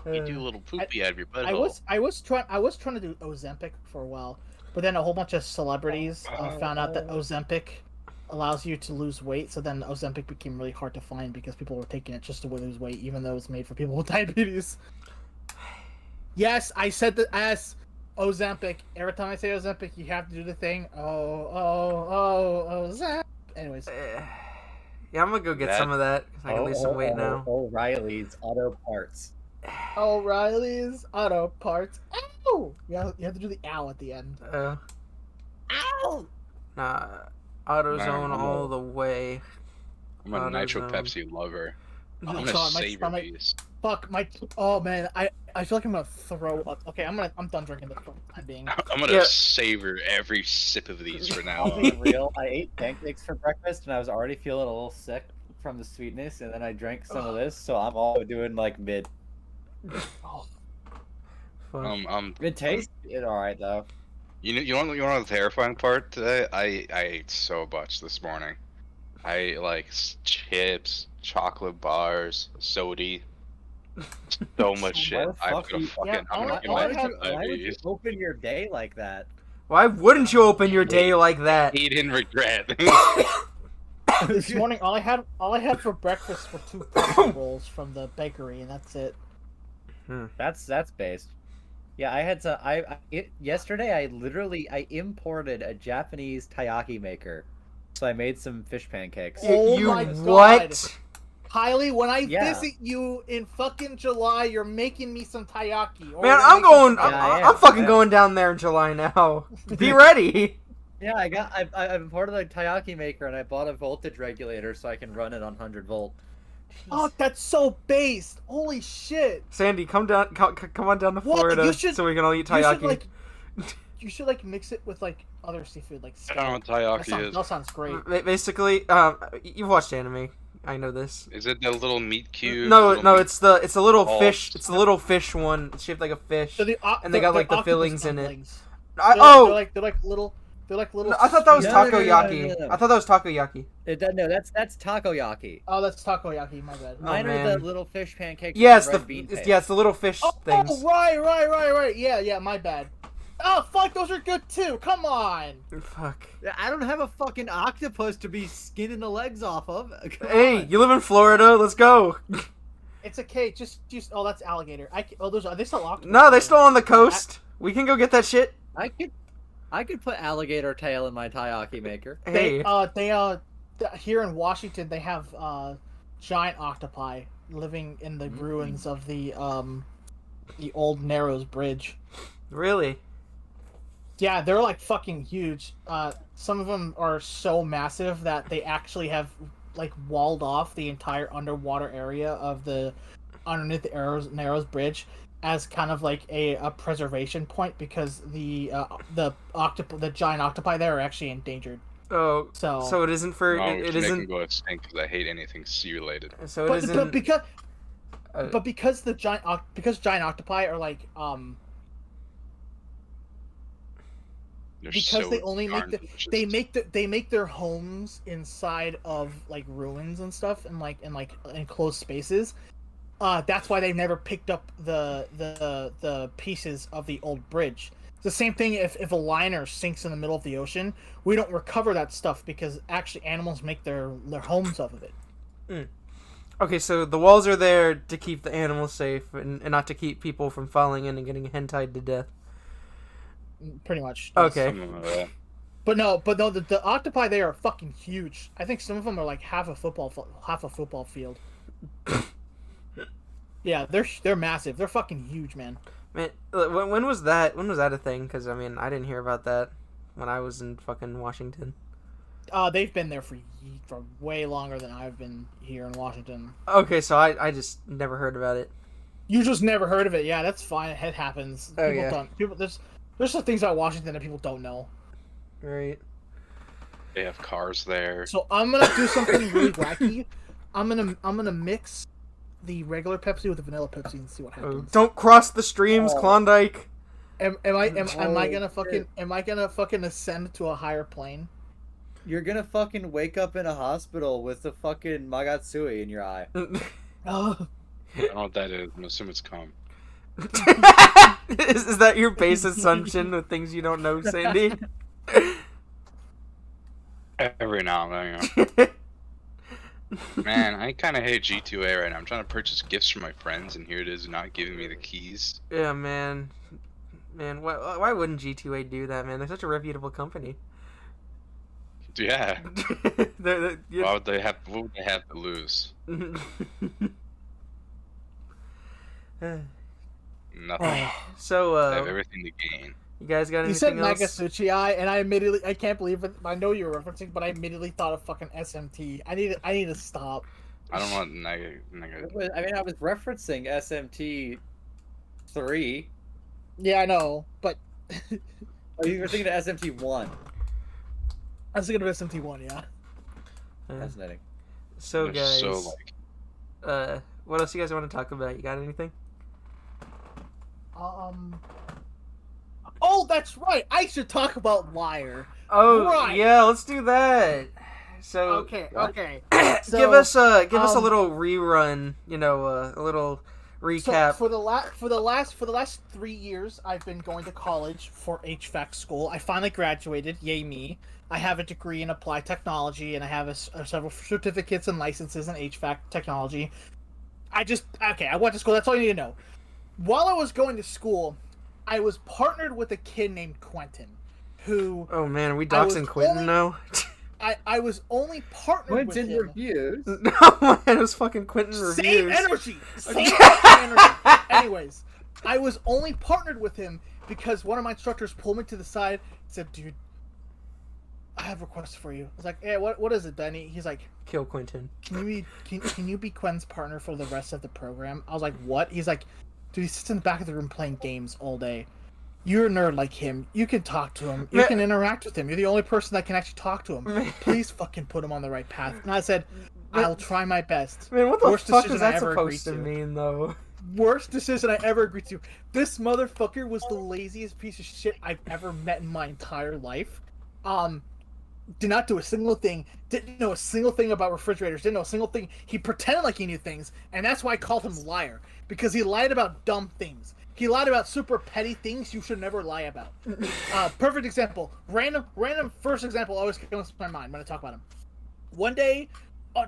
You do a little poopy out of your butthole. I was trying to do Ozempic for a while, but then a whole bunch of celebrities found out that Ozempic allows you to lose weight. So then Ozempic became really hard to find because people were taking it just to lose weight, even though it's made for people with diabetes. Yes, I said that as Ozempic. Every time I say Ozempic, you have to do the thing. Ozempic. Anyways, yeah, I'm gonna go get some of that 'cause I can lose some weight now. O'Reilly's Auto Parts. O'Reilly's Auto Parts. Ow! You have to do the ow at the end. Ow! Nah, AutoZone Nah, I'm all the way. I'm a Nitro AutoZone. Pepsi lover. I'm Oh, gonna God, my savor stomach- these. Fuck my. Oh man, I feel like I'm gonna throw up. Okay, I'm done drinking this for the time being. I'm gonna Yeah. savor every sip of these for now I'll on. be real. I ate pancakes for breakfast and I was already feeling a little sick from the sweetness, and then I drank some of this, so I'm all doing like mid. Oh, Fuck. It tastes alright though. You know the terrifying part today? I ate so much this morning. I ate like chips, chocolate bars, sody, so much shit. Why the I'm fuck gonna you- fucking Yeah, I'm gonna all get I my have- Why would you diabetes. open your day like that? Why wouldn't you open your day like that? Eat in regret. This morning, all I had for breakfast were 2 pretzel rolls from the bakery, and that's it. That's based. Yeah, I had to. Yesterday I imported a Japanese taiyaki maker, so I made some fish pancakes. Oh You my God. what? Kylie, when I Yeah. visit you in fucking July, you're making me some taiyaki. Or Man, you're I'm making going. some- Yeah, I I'm am. fucking Yeah. going down there in July now. Be ready. Yeah, I imported a taiyaki maker and I bought a voltage regulator so I can run it on 100 volt. Oh, that's so based. Holy shit. Sandy, come down. Come on down to What? Florida You should- so we can all eat You should taiyaki. like mix it with like other seafood, like I don't know what scallop. taiyaki is. That sounds great. Basically, you've watched anime. I know this. Is it the little meat cube? No, little no, meat- it's the little balls? fish. It's the little fish one. It's shaped like a fish. So And they got, like, the octopus fillings in it. dumplings. Oh, they're like little. They're like little. no, I thought that was No, no, no, takoyaki. no. I thought that was takoyaki. No, that's takoyaki. Oh, that's takoyaki. My bad. Mine are man. the little fish pancakes. Yeah, with it's the red bean yeah, it's the little fish Oh, things. right. Yeah. My bad. Oh, fuck. Those are good too. Come on. Fuck. paste. I don't have a fucking octopus to be skinning the legs off of. Come Hey, on. you live in Florida. Let's go. It's okay. Just. Oh, that's alligator. Those are they still octopus? No, they're still on the coast. We can go get that shit. I could put alligator tail in my taiyaki maker. Hey. Here in Washington, they have giant octopi living in the ruins of the old Narrows Bridge. Really? Yeah, they're like fucking huge. Some of them are so massive that they actually have like walled off the entire underwater area of the underneath the Narrows Bridge as kind of like a preservation point because the giant octopi there are actually endangered. Oh, So so it isn't for No, it which make them isn't. go extinct because I hate anything sea related. So it but isn't. because the giant octopi are like They're because so they only darn make delicious. they make their homes inside of like ruins and stuff and like enclosed spaces. That's why they've never picked up the pieces of the old bridge. It's the same thing if a liner sinks in the middle of the ocean, we don't recover that stuff because actually animals make their homes off of it. Okay, so the walls are there to keep the animals safe and not to keep people from falling in and getting hentied to death. Pretty much. Yes. Okay. Something like that. But no, the octopi there are fucking huge. I think some of them are like half a football field. Yeah, they're massive. They're fucking huge, man. Man, when was that? When was that a thing? Because I mean, I didn't hear about that when I was in fucking Washington. They've been there for way longer than I've been here in Washington. Okay, so I just never heard about it. You just never heard of it. Yeah, that's fine. It happens. Oh, People yeah. don't. There's some things about Washington that people don't know. Right. They have cars there. So I'm gonna do something really wacky. I'm gonna mix the regular Pepsi with the vanilla Pepsi and see what Oh, happens. don't cross the streams, Oh. Klondike. Am I gonna shit. fucking ascend to a higher plane? You're gonna fucking wake up in a hospital with the fucking Magatsui in your eye. Oh, I don't know what that is. I'm assuming it's cum. is that your base assumption with things you don't know, Sandy? Every now and then, you know. Man, I kind of hate G2A right now. I'm trying to purchase gifts for my friends, and here it is not giving me the keys. Yeah, man. Man, why wouldn't G2A do that, man? They're such a reputable company. Yeah. They're, Why would they have? What would they have to lose? Nothing. So, They have everything to gain. you guys got you said anything else? Nagatsuchi and I can't believe it. I know you were referencing, but I immediately thought of fucking SMT. I need to stop. I don't want negative. I mean, I was referencing SMT 3. Yeah, I know, but Oh, you were thinking of SMT 1. I was thinking of SMT1. Yeah. Fascinating. So, They're guys, so like. what else you guys want to talk about? You got anything? Oh, that's right. I should talk about Liar. Oh, Right. yeah, let's do that. So, Okay. give So, us a um, little rerun. You know, a little recap. So for the last 3 years, I've been going to college for HVAC school. I finally graduated. Yay me! I have a degree in applied technology, and I have several certificates and licenses in HVAC technology. I went to school. That's all you need to know. While I was going to school, I was partnered with a kid named Quentin, who. Oh man, are we doxing Quentin now? I was only partnered with him. Quentin Reviews. No man, it was fucking Quentin Reviews. Same energy. Same fucking energy. Anyways, I was only partnered with him because one of my instructors pulled me to the side and said, "Dude, I have a request for you." I was like, "Hey, what is it, Benny?" He's like, Kill Quentin. Can you be Quentin's partner for the rest of the program? I was like, "What?" He's like, "Dude, he sits in the back of the room playing games all day. You're a nerd like him. You can talk to him. You can interact with him. You're the only person that can actually talk to him. Please fucking put him on the right path." And I said, "I'll try my best." Man, what the Worst fuck decision is I that ever supposed to agreed to. mean, though? Worst decision I ever agreed to. This motherfucker was the laziest piece of shit I've ever met in my entire life. Did not do a single thing. Didn't know a single thing about refrigerators. Didn't know a single thing. He pretended like he knew things, and that's why I called him liar. Because he lied about dumb things. He lied about super petty things you should never lie about. Perfect example. Random first example always comes to my mind when I talk about him. One day,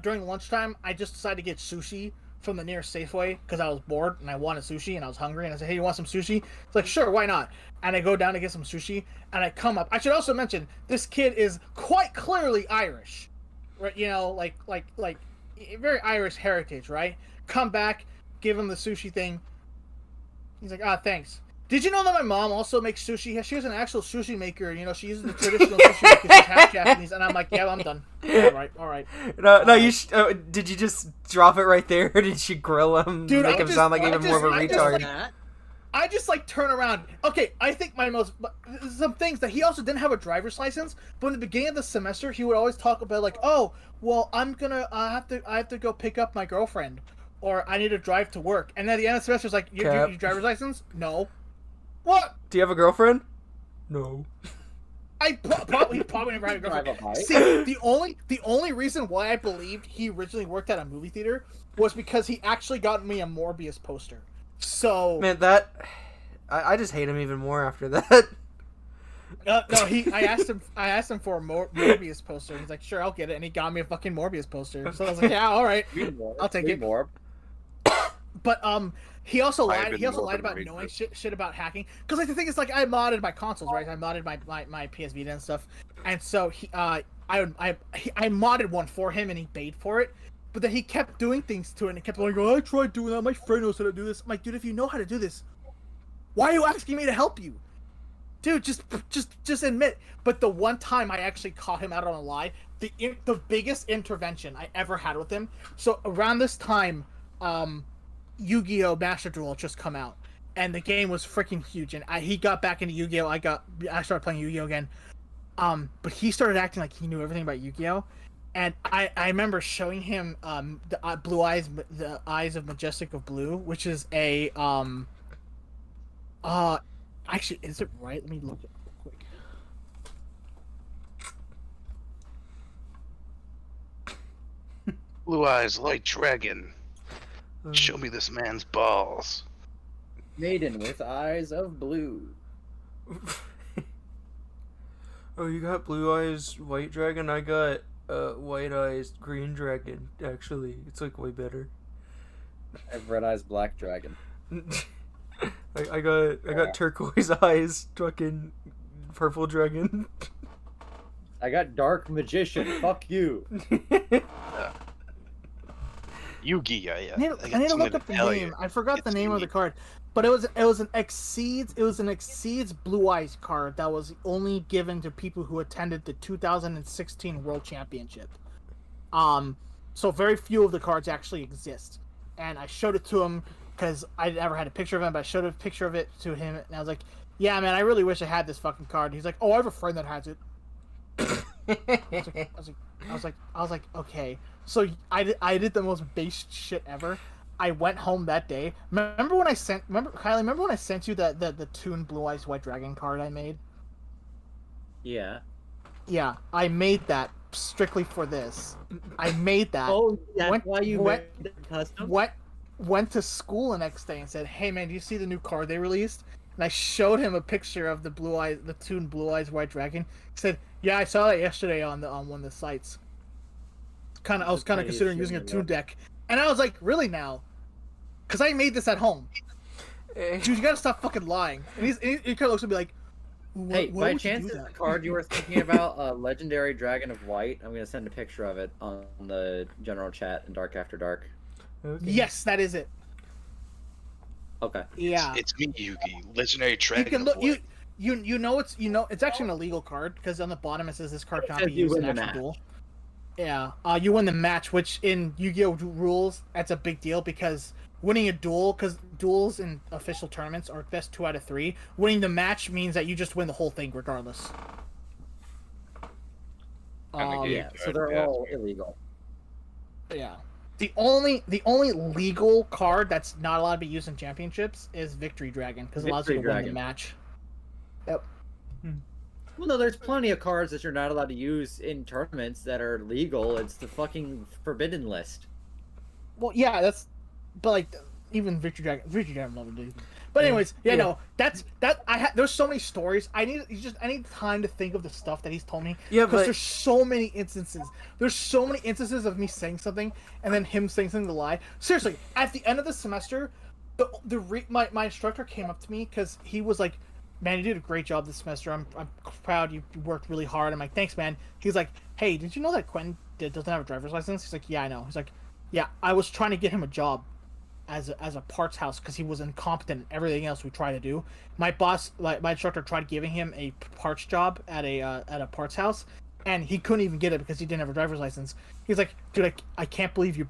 during lunchtime, I just decided to get sushi from the nearest Safeway because I was bored and I wanted sushi and I was hungry, and I said, "Hey, you want some sushi?" It's like, "Sure, why not?" And I go down to get some sushi, and I come up. I should also mention, this kid is quite clearly Irish. Right? You know, like very Irish heritage, right? Come back, give him the sushi thing. He's like, "Thanks. Did you know that my mom also makes sushi? She has an actual sushi maker. You know, she uses the traditional sushi maker. She's half Japanese." And I'm like, "Yeah, I'm done." All right. No, you. Did you just drop it right there, or did she grill him, Dude, make him sound like even more of a retard? I just turn around. Okay, I think some things that he also didn't have a driver's license, but in the beginning of the semester, he would always talk about like, "Oh, well, I have to go pick up my girlfriend, or I need to drive to work." And then at the end of the semester, it's like, "Your driver's license? No." What? Do you have a girlfriend? No. He probably never had a girlfriend. See, the only reason why I believed he originally worked at a movie theater was because he actually got me a Morbius poster. So man, I just hate him even more after that. No, I asked him for a Morbius poster. He's like, "Sure, I'll get it," and he got me a fucking Morbius poster. So I was like, "Yeah, all right, I'll take it." But he also lied. He also lied about knowing shit about hacking. Because like the thing is, like, I modded my consoles, right? I modded my PS Vita and stuff, and so I modded one for him, and he paid for it. But then he kept doing things to it, and he kept going, "Oh, I tried doing that. My friend knows how to do this." I'm like, "Dude, if you know how to do this, why are you asking me to help you? Dude, just admit." But the one time I actually caught him out on a lie, the biggest intervention I ever had with him. So around this time, Yu-Gi-Oh! Master Duel just come out, and the game was freaking huge. And he got back into Yu-Gi-Oh! I started playing Yu-Gi-Oh! Again. But he started acting like he knew everything about Yu-Gi-Oh! And I remember showing him the Blue Eyes, the Eyes of Majestic of Blue, which is a actually, is it right? Let me look it real quick. Blue Eyes, Light Dragon. Show me this man's balls. Maiden with eyes of blue. Oh, you got Blue Eyes, White Dragon? I got White Eyes, Green Dragon. Actually, it's like way better. I have Red Eyes, Black Dragon. I got Turquoise Eyes, fucking Purple Dragon. I got Dark Magician. Fuck you. Yu-Gi-Oh! Yeah. I need to look up the name. I forgot the name of the card, but it was an Exceeds Blue Eyes card that was only given to people who attended the 2016 World Championship. So very few of the cards actually exist, and I showed it to him because I never had a picture of him, but I showed a picture of it to him, and I was like, "Yeah, man, I really wish I had this fucking card." He's like, "Oh, I have a friend that has it." I was like, okay. So I did the most base shit ever. I went home that day. Kylie, remember when I sent you the Toon Blue Eyes White Dragon card I made? Yeah. Yeah, I made that strictly for this. I made that. Oh, that's why you made the custom? went to school the next day and said, "Hey man, do you see the new card they released?" And I showed him a picture of the Toon Blue Eyes White Dragon. He said, "Yeah, I saw that yesterday on one of the sites. I was kind of considering using a Toon deck." And I was like, "Really now?" Because I made this at home. Dude, you gotta stop fucking lying. And he kind of looks at me like, "Hey, by chance is the card you were thinking about Legendary Dragon of White?" I'm gonna send a picture of it on the general chat in Dark After Dark. Okay. Yes, that is it. Okay. Yeah. It's me, Yugi. Legendary Dragon. You can look. You know it's actually an illegal card because on the bottom it says this card cannot be used in an actual duel. Yeah. You win the match, which in Yu-Gi-Oh rules that's a big deal because winning a duel, because duels in official tournaments are best 2 out of 3. Winning the match means that you just win the whole thing regardless. Yeah. So they're all illegal. Yeah. The only legal card that's not allowed to be used in championships is Victory Dragon because it allows you to win the match. Yep. Well, no, there's plenty of cards that you're not allowed to use in tournaments that are legal. It's the fucking forbidden list. Well, yeah, but like even Victory Dragon love to do. But anyways, no, there's so many stories. I need time to think of the stuff that he's told me. Yeah, because there's so many instances. There's so many instances of me saying something and then him saying something to lie. Seriously, at the end of the semester, my instructor came up to me because he was like, "Man, you did a great job this semester. I'm proud. You worked really hard." I'm like, "Thanks, man." He's like, "Hey, did you know that Quentin doesn't have a driver's license?" He's like, "Yeah, I know." He's like, "Yeah, I was trying to get him a job as a parts house because he was incompetent in everything else we tried to do. My boss, my instructor, tried giving him a parts job at a parts house, and he couldn't even get it because he didn't have a driver's license." He's like, "Dude, I can't believe you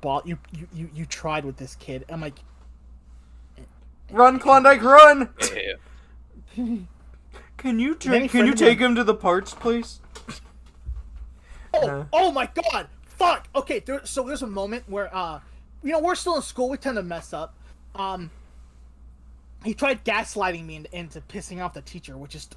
tried with this kid." I'm like, "Run, Klondike, run!" Yeah. Can you take him to the parts place? Oh my god! Fuck! Okay, there's a moment where we're still in school, we tend to mess up. He tried gaslighting me into pissing off the teacher, which is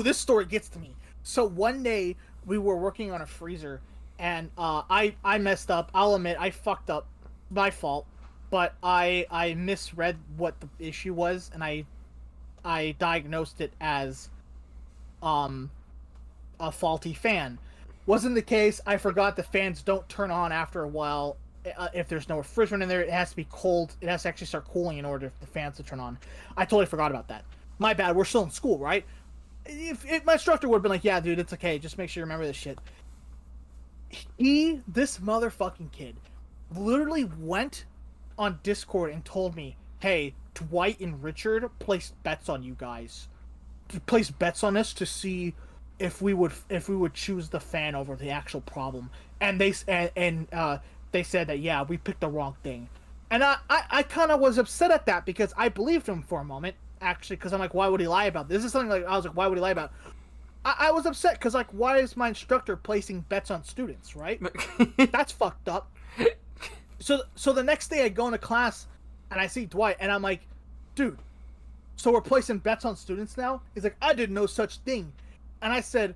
this story gets to me. So one day we were working on a freezer and I messed up. I'll admit I fucked up, my fault, but I misread what the issue was and I diagnosed it as a faulty fan. Wasn't the case. I forgot the fans don't turn on after a while. If there's no refrigerant in there, it has to be cold. It has to actually start cooling in order for the fans to turn on. I totally forgot about that. My bad. We're still in school, right? If my instructor would have been like, "Yeah, dude, it's okay. Just make sure you remember this shit." This motherfucking kid, literally went on Discord and told me, "Hey, Dwight and Richard placed bets on you guys. Placed bets on us to see if we would choose the fan over the actual problem." And they said that, yeah, we picked the wrong thing. And I kind of was upset at that because I believed him for a moment, actually, because I'm like, why would he lie about this? This is something like, I was like, why would he lie about? I was upset because, like, why is my instructor placing bets on students, right? That's fucked up. So the next day I go into class and I see Dwight and I'm like, "Dude, so we're placing bets on students now?" He's like, "I did no such thing." And I said,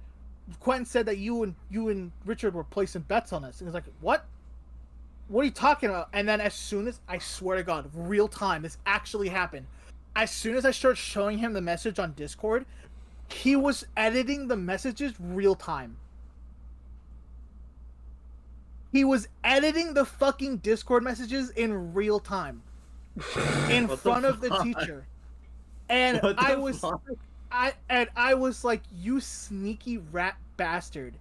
"Quentin said that you and Richard were placing bets on us." And he's like, "What? What are you talking about?" And then as soon as, I swear to God, real time, this actually happened. As soon as I started showing him the message on Discord, he was editing the messages real time. He was editing the fucking Discord messages in real time. In front of the teacher. And I was like, "You sneaky rat bastard."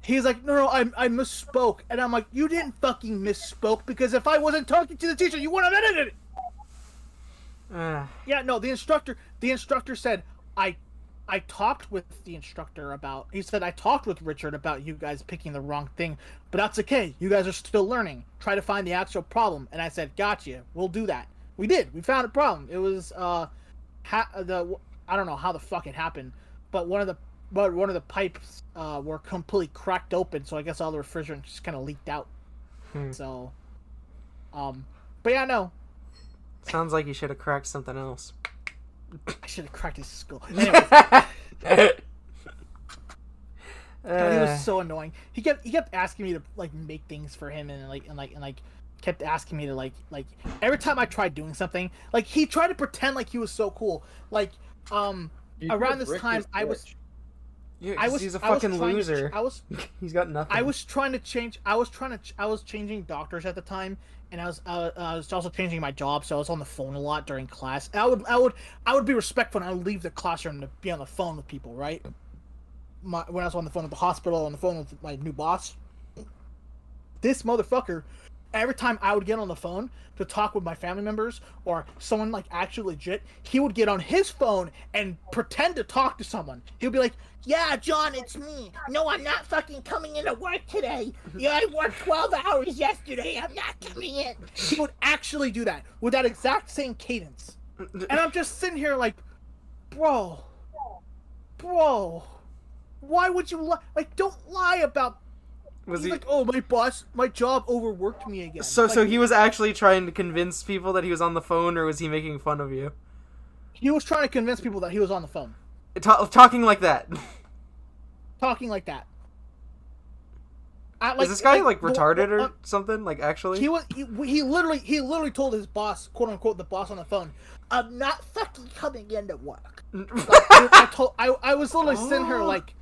He's like, no, I misspoke. And I'm like, "You didn't fucking misspoke because if I wasn't talking to the teacher, you wouldn't have edited it." Yeah, no, the instructor said, I talked with the instructor about, he said, "I talked with Richard about you guys picking the wrong thing, but that's okay. You guys are still learning. Try to find the actual problem." And I said, "Gotcha. We'll do that." We did. We found a problem. It was, I don't know how the fuck it happened, but one of the pipes were completely cracked open, so I guess all the refrigerant just kind of leaked out. So, but yeah, no. Sounds like you should have cracked something else. I should have cracked his skull. Anyways. God, he was so annoying. He kept asking me to like make things for him and kept asking me to like every time I tried doing something, like he tried to pretend like he was so cool. Like around this time I was he's a fucking loser. He's got nothing. I was changing doctors at the time, and I was also changing my job, so I was on the phone a lot during class. And I would be respectful, and I would leave the classroom to be on the phone with people, right? When I was on the phone at the hospital, on the phone with my new boss. This motherfucker, every time I would get on the phone to talk with my family members or someone like actually legit, he would get on his phone and pretend to talk to someone. He would be like, "Yeah, John, it's me. No, I'm not fucking coming into work today. Yeah, I worked 12 hours yesterday. I'm not coming in." He would actually do that with that exact same cadence. And I'm just sitting here like, bro, why would you lie? Like, don't lie about. He's like, "Oh, my job overworked me again." So he was actually trying to convince people that he was on the phone, or was he making fun of you? He was trying to convince people that he was on the phone. Talking like that. Talking like that. Is this guy like retarded or something? Like actually? He literally told his boss, quote unquote, the boss on the phone, "I'm not fucking coming into work." I was literally sitting here like,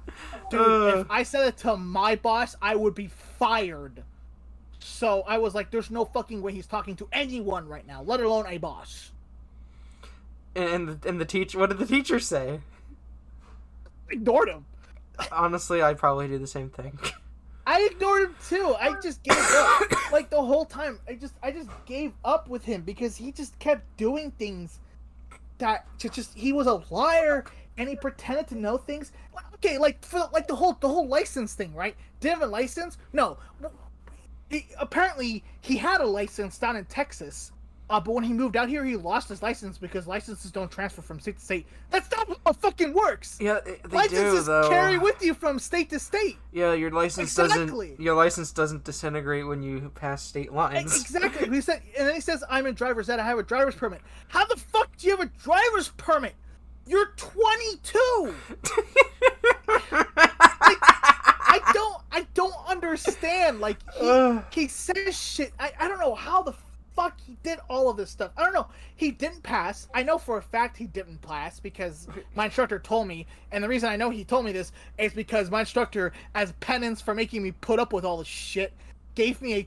dude, if I said it to my boss, I would be fired. So I was like, there's no fucking way he's talking to anyone right now, let alone a boss. And the teacher, what did the teacher say? Ignored him. Honestly, I'd probably do the same thing. I ignored him too. I just gave up. Like the whole time, I just gave up with him because he just kept doing things that he was a liar and he pretended to know things. Okay, like for like the whole license thing, right? Didn't have a license? No. Apparently he had a license down in Texas. But when he moved out here, he lost his license because licenses don't transfer from state to state. That's not how it fucking works. Yeah, licenses carry with you from state to state. Yeah, your license doesn't disintegrate when you pass state lines. Exactly. He said, and then he says, "I'm in driver's ed. I have a driver's permit." How the fuck do you have a driver's permit? You're 22. I don't understand. Like he says shit. I don't know how the fuck he did all of this stuff. I don't know. He didn't pass. I know for a fact he didn't pass because my instructor told me, and the reason I know he told me this is because my instructor, as penance for making me put up with all this shit, gave me a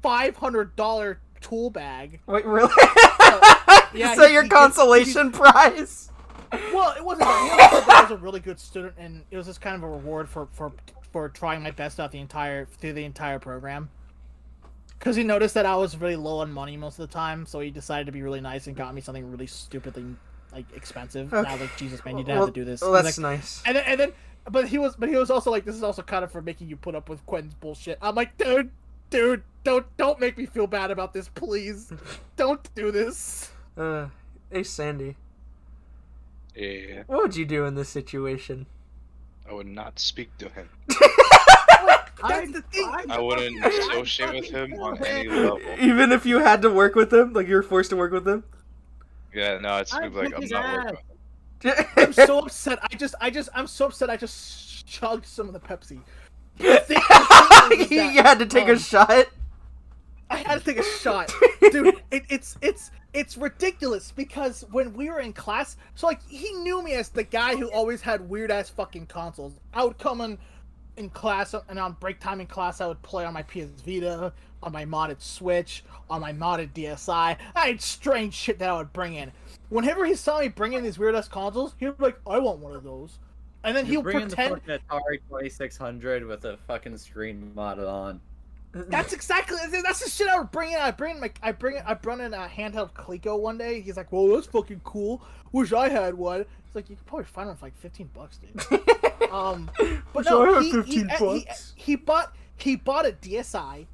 $500 tool bag. Wait, really? Yeah. So your consolation prize? Well, it wasn't. I was a really good student, and it was just kind of a reward for trying my best out through the entire program. Because he noticed that I was really low on money most of the time, so he decided to be really nice and got me something really stupidly like expensive. Okay. And I was like, "Jesus, man, you didn't have to do this." Well, that's like, nice. And then, but he was also like, "This is also kind of for making you put up with Quentin's bullshit." I'm like, dude, don't make me feel bad about this, please. Don't do this. Hey, Sandy. Yeah. What would you do in this situation? I would not speak to him. That's the thing. I wouldn't associate with him on any level. Even if you had to work with him, like you were forced to work with him. Yeah, no, it's like I'm not working with him. I'm so upset. I'm so upset. I just chugged some of the Pepsi. You had to take a shot. I had to take a shot, dude. It's ridiculous because when we were in class, so like he knew me as the guy who always had weird ass fucking consoles. I would come in class, and on break time in class, I would play on my PS Vita, on my modded Switch, on my modded DSi. I had strange shit that I would bring in. Whenever he saw me bring in these weird ass consoles, he would be like, "I want one of those," and then he'll pretend. The Atari 2600 with a fucking screen modded on. That's the shit I would bring in. I brought in a handheld Coleco one day. He's like, "Well, that's fucking cool. Wish I had one." It's like, you could probably find one for like $15, dude. But no, he bought a DSi,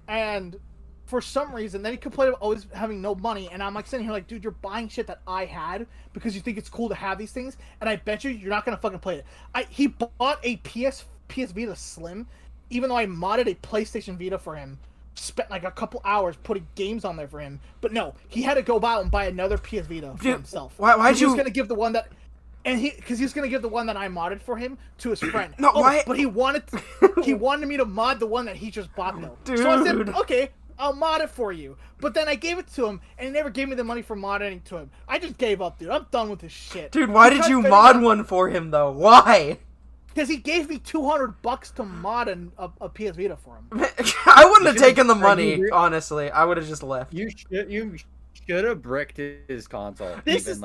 and for some reason, then he complained about always having no money. And I'm like sitting here like, dude, you're buying shit that I had because you think it's cool to have these things, and I bet you're not gonna fucking play it. He bought a PS Vita Slim. Even though I modded a PlayStation Vita for him, spent like a couple hours putting games on there for him, but no, he had to go out and buy another PS Vita for himself. Why'd you? He was gonna give the one that, because he was gonna give the one that I modded for him to his friend. No, why? But he wanted me to mod the one that he just bought though. Dude. So I said, okay, I'll mod it for you. But then I gave it to him, and he never gave me the money for modding to him. I just gave up, dude. I'm done with this shit. Dude, why did you mod one for him, though? Why? Because he gave me $200 to mod a PS Vita for him. I wouldn't have taken the money, honestly. I would have just left. You should have bricked his console. This is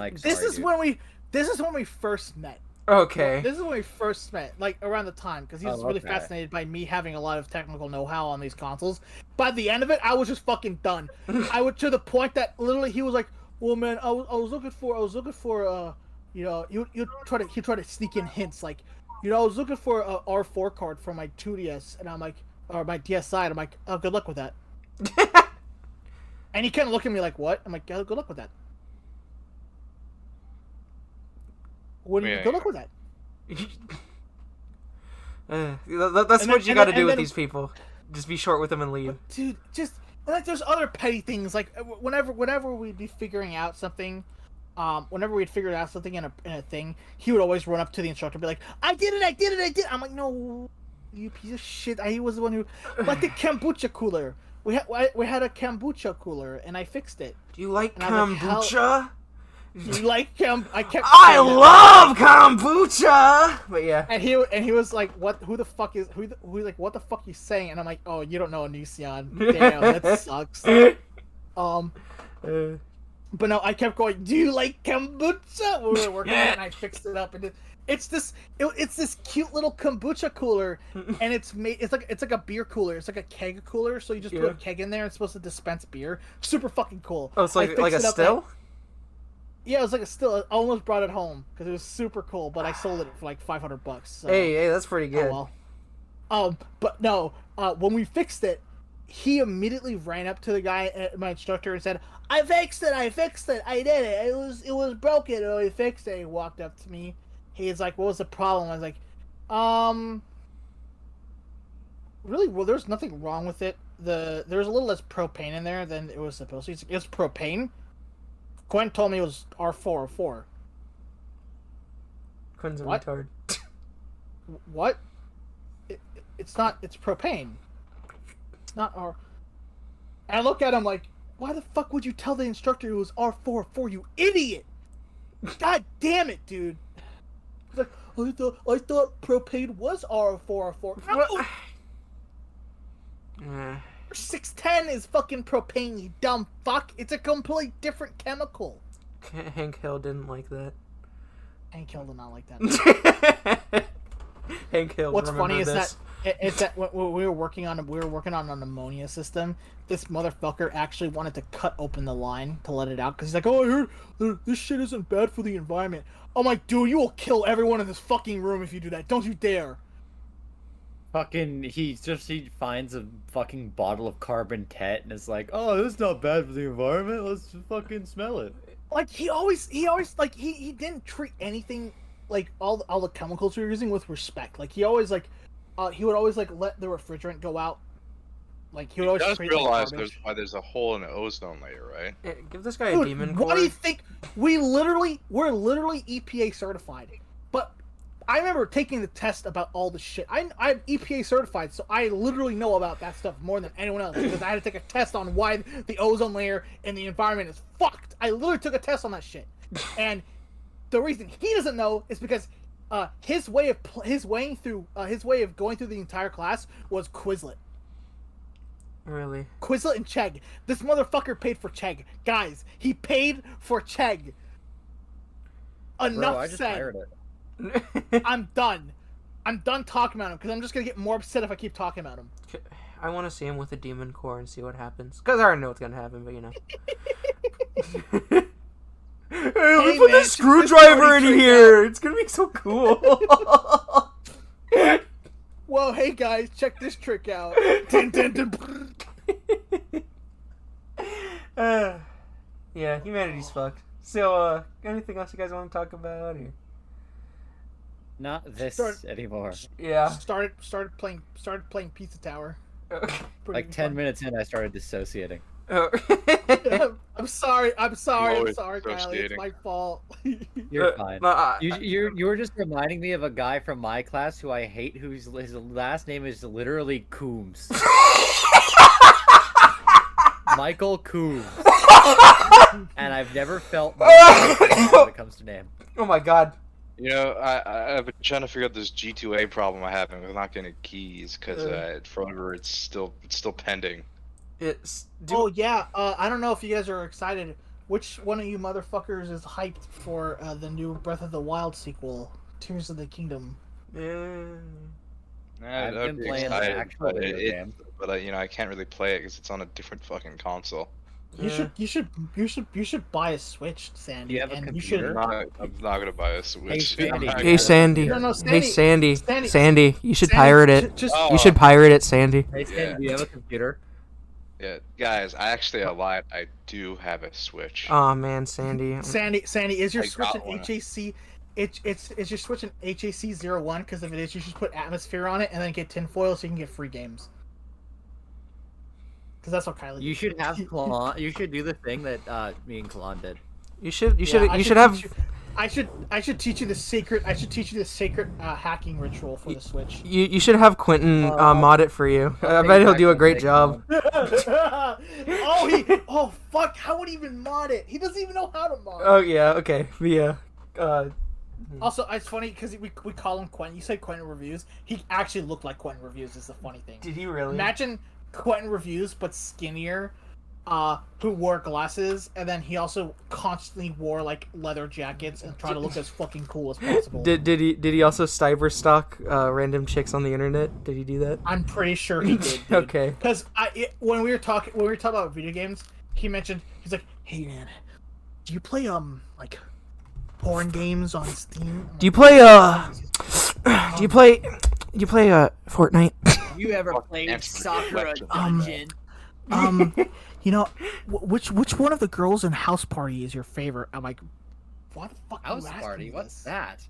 when we first met. Okay. This is when we first met, like around the time, because he was really fascinated by me having a lot of technical know-how on these consoles. By the end of it, I was just fucking done. I would, to the point that literally he was like, "Well, man, I was looking for you know, he try to sneak in hints like, you know, I was looking for a R4 card for my 2DS, and I'm like, or my DSi, and I'm like, oh, good luck with that." And he kind of looked at me like, "What?" I'm like, "Yeah, good luck with that." Good luck with that. That's what you got to do with these people. Just be short with them and leave. Dude, like there's other petty things. Like whenever we'd be figuring out something, whenever we'd figured out something in a thing, he would always run up to the instructor and be like, I did it. I'm like, no, you piece of shit. He was the one who, like the kombucha cooler. We had a kombucha cooler, and I fixed it. Do you like kombucha? You like I love kombucha. But yeah. And he was like, what? Who the fuck is who? Like, what the fuck you saying? And I'm like, oh, you don't know Onision. Damn, that sucks. But no, I kept going, do you like kombucha? We were working on it, and I fixed it up, and it's this cute little kombucha cooler, and it's like a beer cooler. It's like a keg cooler, so you just put a keg in there, and it's supposed to dispense beer. Super fucking cool. Oh, it's like a still? Yeah, it was like a still. I almost brought it home because it was super cool, but I sold it for like $500. So. Hey, that's pretty good. Oh, well. But no, when we fixed it, he immediately ran up to the guy, my instructor, and said, I fixed it, I did it. It was broken, and I fixed it." He walked up to me. He's like, "What was the problem?" I was like, really, well, there's nothing wrong with it. There's a little less propane in there than it was supposed to. It's propane. Quinn told me it was R404. Quinn's a retard. What? It's not. It's propane. It's not R. And I look at him like, why the fuck would you tell the instructor it was R404, you idiot? God damn it, dude. He's like, I thought propane was R404. No! 610 is fucking propane, you dumb fuck. It's a completely different chemical. Hank Hill didn't like that. Hank Hill did not like that. Hank Hill. What's funny is that when we were working on an ammonia system, this motherfucker actually wanted to cut open the line to let it out because he's like, "Oh, I heard this shit isn't bad for the environment." I'm like, dude, you will kill everyone in this fucking room if you do that. Don't you dare. Fucking, he finds a fucking bottle of carbon tet and is like, "Oh, this is not bad for the environment. Let's fucking smell it." Like he always like he didn't treat anything like all the chemicals we were using with respect. Like he would always like let the refrigerant go out. Like he would always treat realize there's a hole in the ozone layer, right? Yeah, give this guy a demon core. What do you think? We're literally EPA certified. But I remember taking the test about all the shit. I'm EPA certified, so I literally know about that stuff more than anyone else because I had to take a test on why the ozone layer and the environment is fucked. I literally took a test on that shit, and the reason he doesn't know is because his way of going through the entire class was Quizlet. Really? Quizlet and Chegg. This motherfucker paid for Chegg. Guys, he paid for Chegg. Enough I just said. hired it. I'm done talking about him because I'm just gonna get more upset if I keep talking about him. I want to see him with a demon core and see what happens. Because I already know what's gonna happen, but you know. Hey, let me put this screwdriver in here. It's gonna be so cool. Whoa, hey guys, check this trick out. Dun, dun, dun. Yeah, humanity's fucked. So, anything else you guys want to talk about? Or? Not this anymore. Yeah. Started playing Pizza Tower. Like 10 minutes in, I started dissociating. Oh. I'm sorry, Kylie. It's my fault. You're fine. You were just reminding me of a guy from my class who I hate, his last name is literally Coombs. Michael Coombs. And I've never felt more when it comes to name. Oh my god. You know, I've been trying to figure out this G2A problem I'm having with not getting keys because for whatever it's still pending. Oh yeah, I don't know if you guys are excited. Which one of you motherfuckers is hyped for the new Breath of the Wild sequel, Tears of the Kingdom? I've been playing the actual video game, but you know, I can't really play it because it's on a different fucking console. You should buy a Switch, Sandy. Do you have a and computer? I'm not gonna buy a Switch. Hey Sandy. No, Hey Sandy. Sandy. Sandy, you should Sandy, pirate it. You should pirate it, Sandy. Hey, Sandy, do you have a computer? Yeah, guys, I lied. I do have a Switch. Oh man, Sandy. Sandy, is your I Switch got an one. HAC? Is your Switch an HAC 01? Because if it is, you should put Atmosphere on it and then get tinfoil so you can get free games. Because that's what Kylie. You should have Kalon. You should do the thing that me and Kalon did. You should Yeah, have. I should teach you the secret. I should teach you the sacred hacking ritual for the Switch. You should have Quentin mod it for you. I bet he'll do a great job. Oh fuck! How would he even mod it? He doesn't even know how to mod. Oh yeah, okay, yeah. Also, it's funny because we call him Quentin. You said Quentin Reviews. He actually looked like Quentin Reviews. Is the funny thing. Did he really? Imagine Quentin Reviews, but skinnier, who wore glasses, and then he also constantly wore like leather jackets and tried to look as fucking cool as possible. Did he also cyber stalk random chicks on the internet? Did he do that? I'm pretty sure he did. Dude. Okay. Because when we were talking about video games, he's like, "Hey man, do you play like porn games on Steam? Do you play Fortnite? You ever played Sakura Dungeon? You know, which one of the girls in House Party is your favorite?" I'm like, "What the fuck?" House Party? What's that?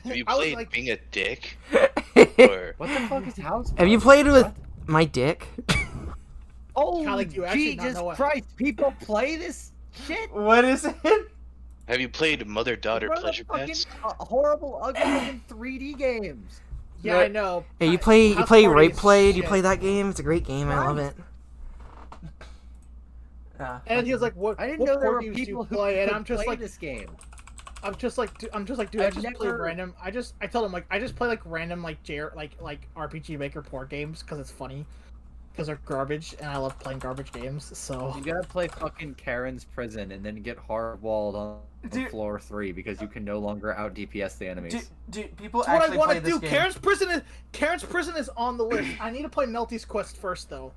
Have you I was played like- being a dick? Or... What the fuck is House Party? Have you played with my dick? Oh, Kylie, do you actually not Jesus know what- Christ! People play this shit. What is it? Have you played mother-daughter What are the pleasure fucking, pets? horrible, ugly looking 3D games. Yeah, I know. Hey, you play House Rape Party is Play? Do you shit. play that game? It's a great game. I love it. And he was like, "What? I didn't what know there porn were games do you people who play?" And could I'm just play like, this game. I'm just like, dude, I I've just play never- random. I told him like, I just play like random like like RPG Maker porn games because it's funny, because they're garbage and I love playing garbage games. So You gotta play fucking Karen's Prison and then get hardwalled on Dude. floor 3 because you can no longer out DPS the enemies. Dude, people that's what I actually want play to this do. game. Karen's Prison is on the list. I need to play Melty's Quest first though.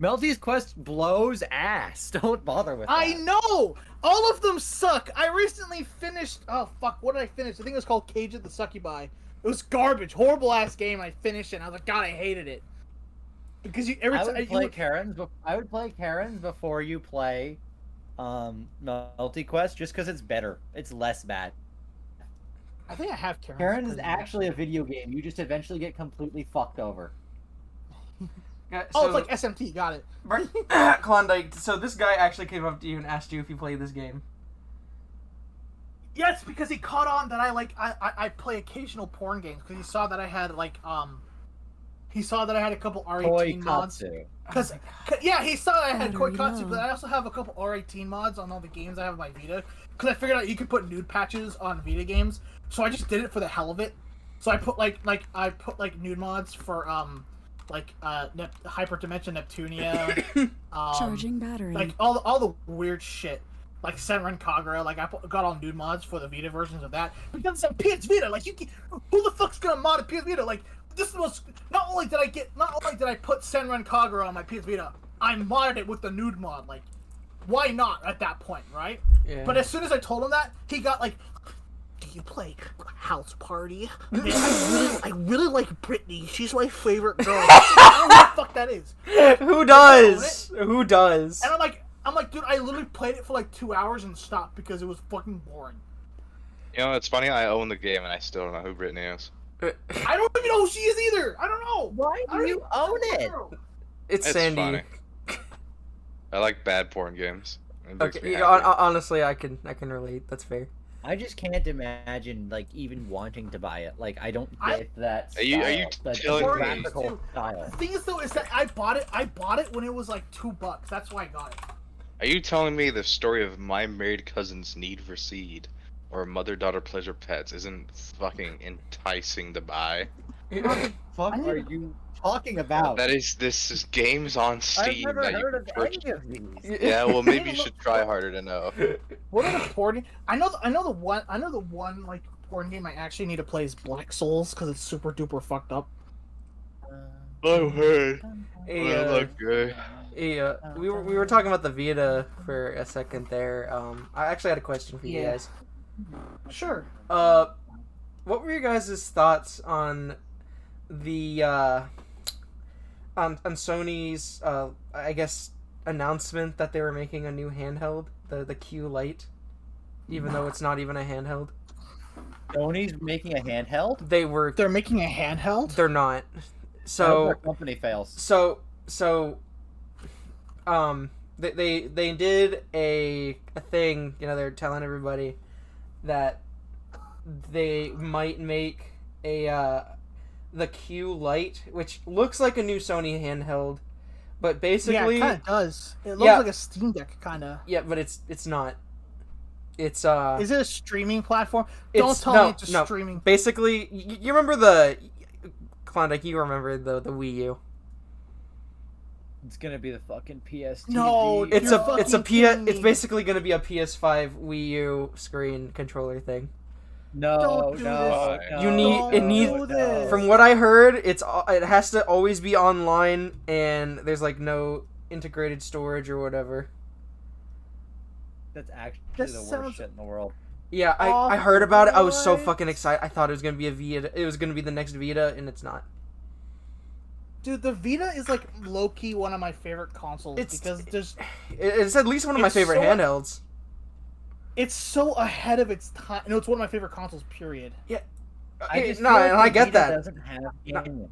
Melty's Quest blows ass. Don't bother with that. I know! All of them suck! I recently finished... Oh, fuck, what did I finish? I think it was called Cage of the Succubi. It was garbage. Horrible-ass game. I finished it, and I was like, God, I hated it. Because you... I would play Karen's. I would play Karen's before you play Melty Quest, just because it's better. It's less bad. I think I have Karen's. Karen is actually a video game. You just eventually get completely fucked over. Yeah, Oh, so- it's like SMT. Got it. Klondike. So this guy actually came up to you and asked you if you played this game. Yes, because he caught on that I play occasional porn games. Because he saw that I had, like, He saw that I had a couple R18 mods. Koikatsu. Because, yeah, he saw that I had Koikatsu, but I also have a couple R18 mods on all the games I have on my Vita. Because I figured out you could put nude patches on Vita games, so I just did it for the hell of it. So I put like nude mods for Hyperdimension Neptunia, Charging battery. like all the weird shit, like Senran Kagura. Like got all nude mods for the Vita versions of that because it's on PS Vita. Like who the fuck's gonna mod a PS Vita? Like this was not only did I put Senran Kagura on my PS Vita, I modded it with the nude mod. Like why not at that point, right? Yeah. But as soon as I told him that, he got like, "Do you play House Party? Man, I really like Britney. She's my favorite girl." I don't know who the fuck that is. Who does? Who does? And I'm like, dude, I literally played it for like 2 hours and stopped because it was fucking boring. You know, it's funny. I own the game and I still don't know who Brittany is. I don't even know who she is either. I don't know. Why I do don't you even own know it? her. It's It's Sandy. funny. I like bad porn games. It makes me Okay, happy. honestly, I can relate. That's fair. I just can't imagine like even wanting to buy it. Like I don't get that. Are you that telling me- graphical The style? thing is though is that I bought it when it was like $2. That's why I got it. Are you telling me the story of my married cousin's need for seed or mother-daughter pleasure pets isn't fucking enticing to buy? Fuck are you talking about? This is games on I've Steam never that you heard can of purchase. any of these. Yeah, well maybe you should try harder to know. What are the porn? I know the one like porn game I actually need to play is Black Souls because it's super duper fucked up. Oh hey. Hey, Look good. hey, we were talking about the Vita for a second there. I actually had a question for you Yeah. guys. Sure. What were your guys' thoughts on the on Sony's I guess announcement that they were making a new handheld, the Q Lite, even though it's not even a handheld? Sony's making a handheld. They're making a handheld. They're not. I hope So their company fails. they did a thing, you know, they're telling everybody that they might make a the Q Lite, which looks like a new Sony handheld, but basically Yeah, it kind of does. It looks Yeah. like a Steam Deck, kind of. yeah, but it's not. It's Is it a streaming platform? Don't tell me it's a streaming. Basically, you remember the Klondike? You remember the Wii U? It's gonna be the fucking PS. No, It's You're a fucking It's kidding It's me. basically gonna be a PS5 Wii U screen controller thing. No, Don't do no, this. no. You need- it needs- do this. From what I heard, it has to always be online, and there's like no integrated storage or whatever. That's actually This the worst sounds shit in the world. Yeah, I heard about it. I was so What? fucking excited. I thought it was gonna be a Vita. It was gonna be the next Vita, and it's not. Dude, the Vita is like low key one of my favorite consoles It's- because there's It's at least one of my It's favorite so- handhelds. it's so ahead of its time. No, it's one of my favorite consoles. Period. I just No, feel like and the I get Vita that. Doesn't have No. games.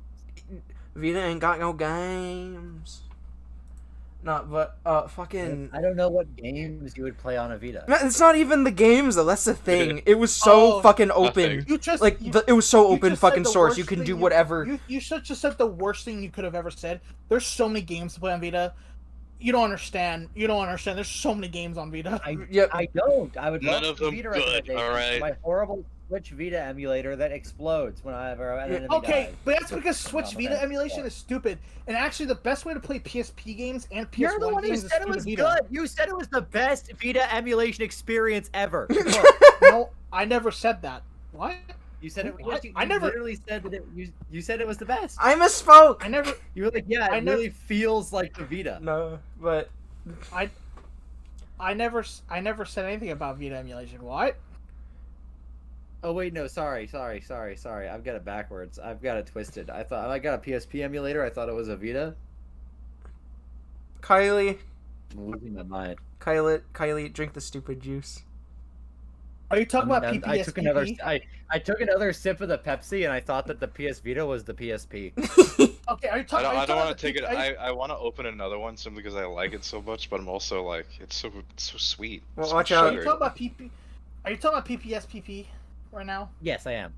Vita ain't got no games. No, but fucking. I don't know what games you would play on a Vita. Man, it's not even the games though. That's the thing. It was so Oh, fucking open. nothing. You just Like you, it was so you open just said fucking the source. worst You can thing do whatever. You just said the worst thing you could have ever said. There's so many games to play on Vita. You don't understand. You don't understand. There's so many games on Vita. Yep. I don't. I would None love of the them Vita good, recommendations. alright? My horrible Switch Vita emulator that explodes whenever an enemy Okay, dies. but that's because Switch No, Vita okay. emulation is stupid. And actually, the best way to play PSP games and PS1 You're the one who games is said it through was the Vita. good. You said it was the best Vita emulation experience ever. No, I never said that. What? You said it. What? You I never- literally said that. You said it was the best. I misspoke. I never. You were like, yeah, it I never- really feels like the Vita. No, but I never said anything about Vita emulation. What? Oh wait, no, sorry. I've got it backwards. I've got it twisted. I thought I got a PSP emulator. I thought it was a Vita. Kylie, I'm losing my mind. Kylie, drink the stupid juice. Are you talking about PPS? I took another sip of the Pepsi and I thought that the PS Vita was the PSP. Okay, are you I talking? don't, I don't want to to take it. I want to open another one simply because I like it so much, but I'm also like, it's so sweet. Well, So watch out. Are you sugary. talking about PP? Are you talking about PPS PP right now Yes, I am.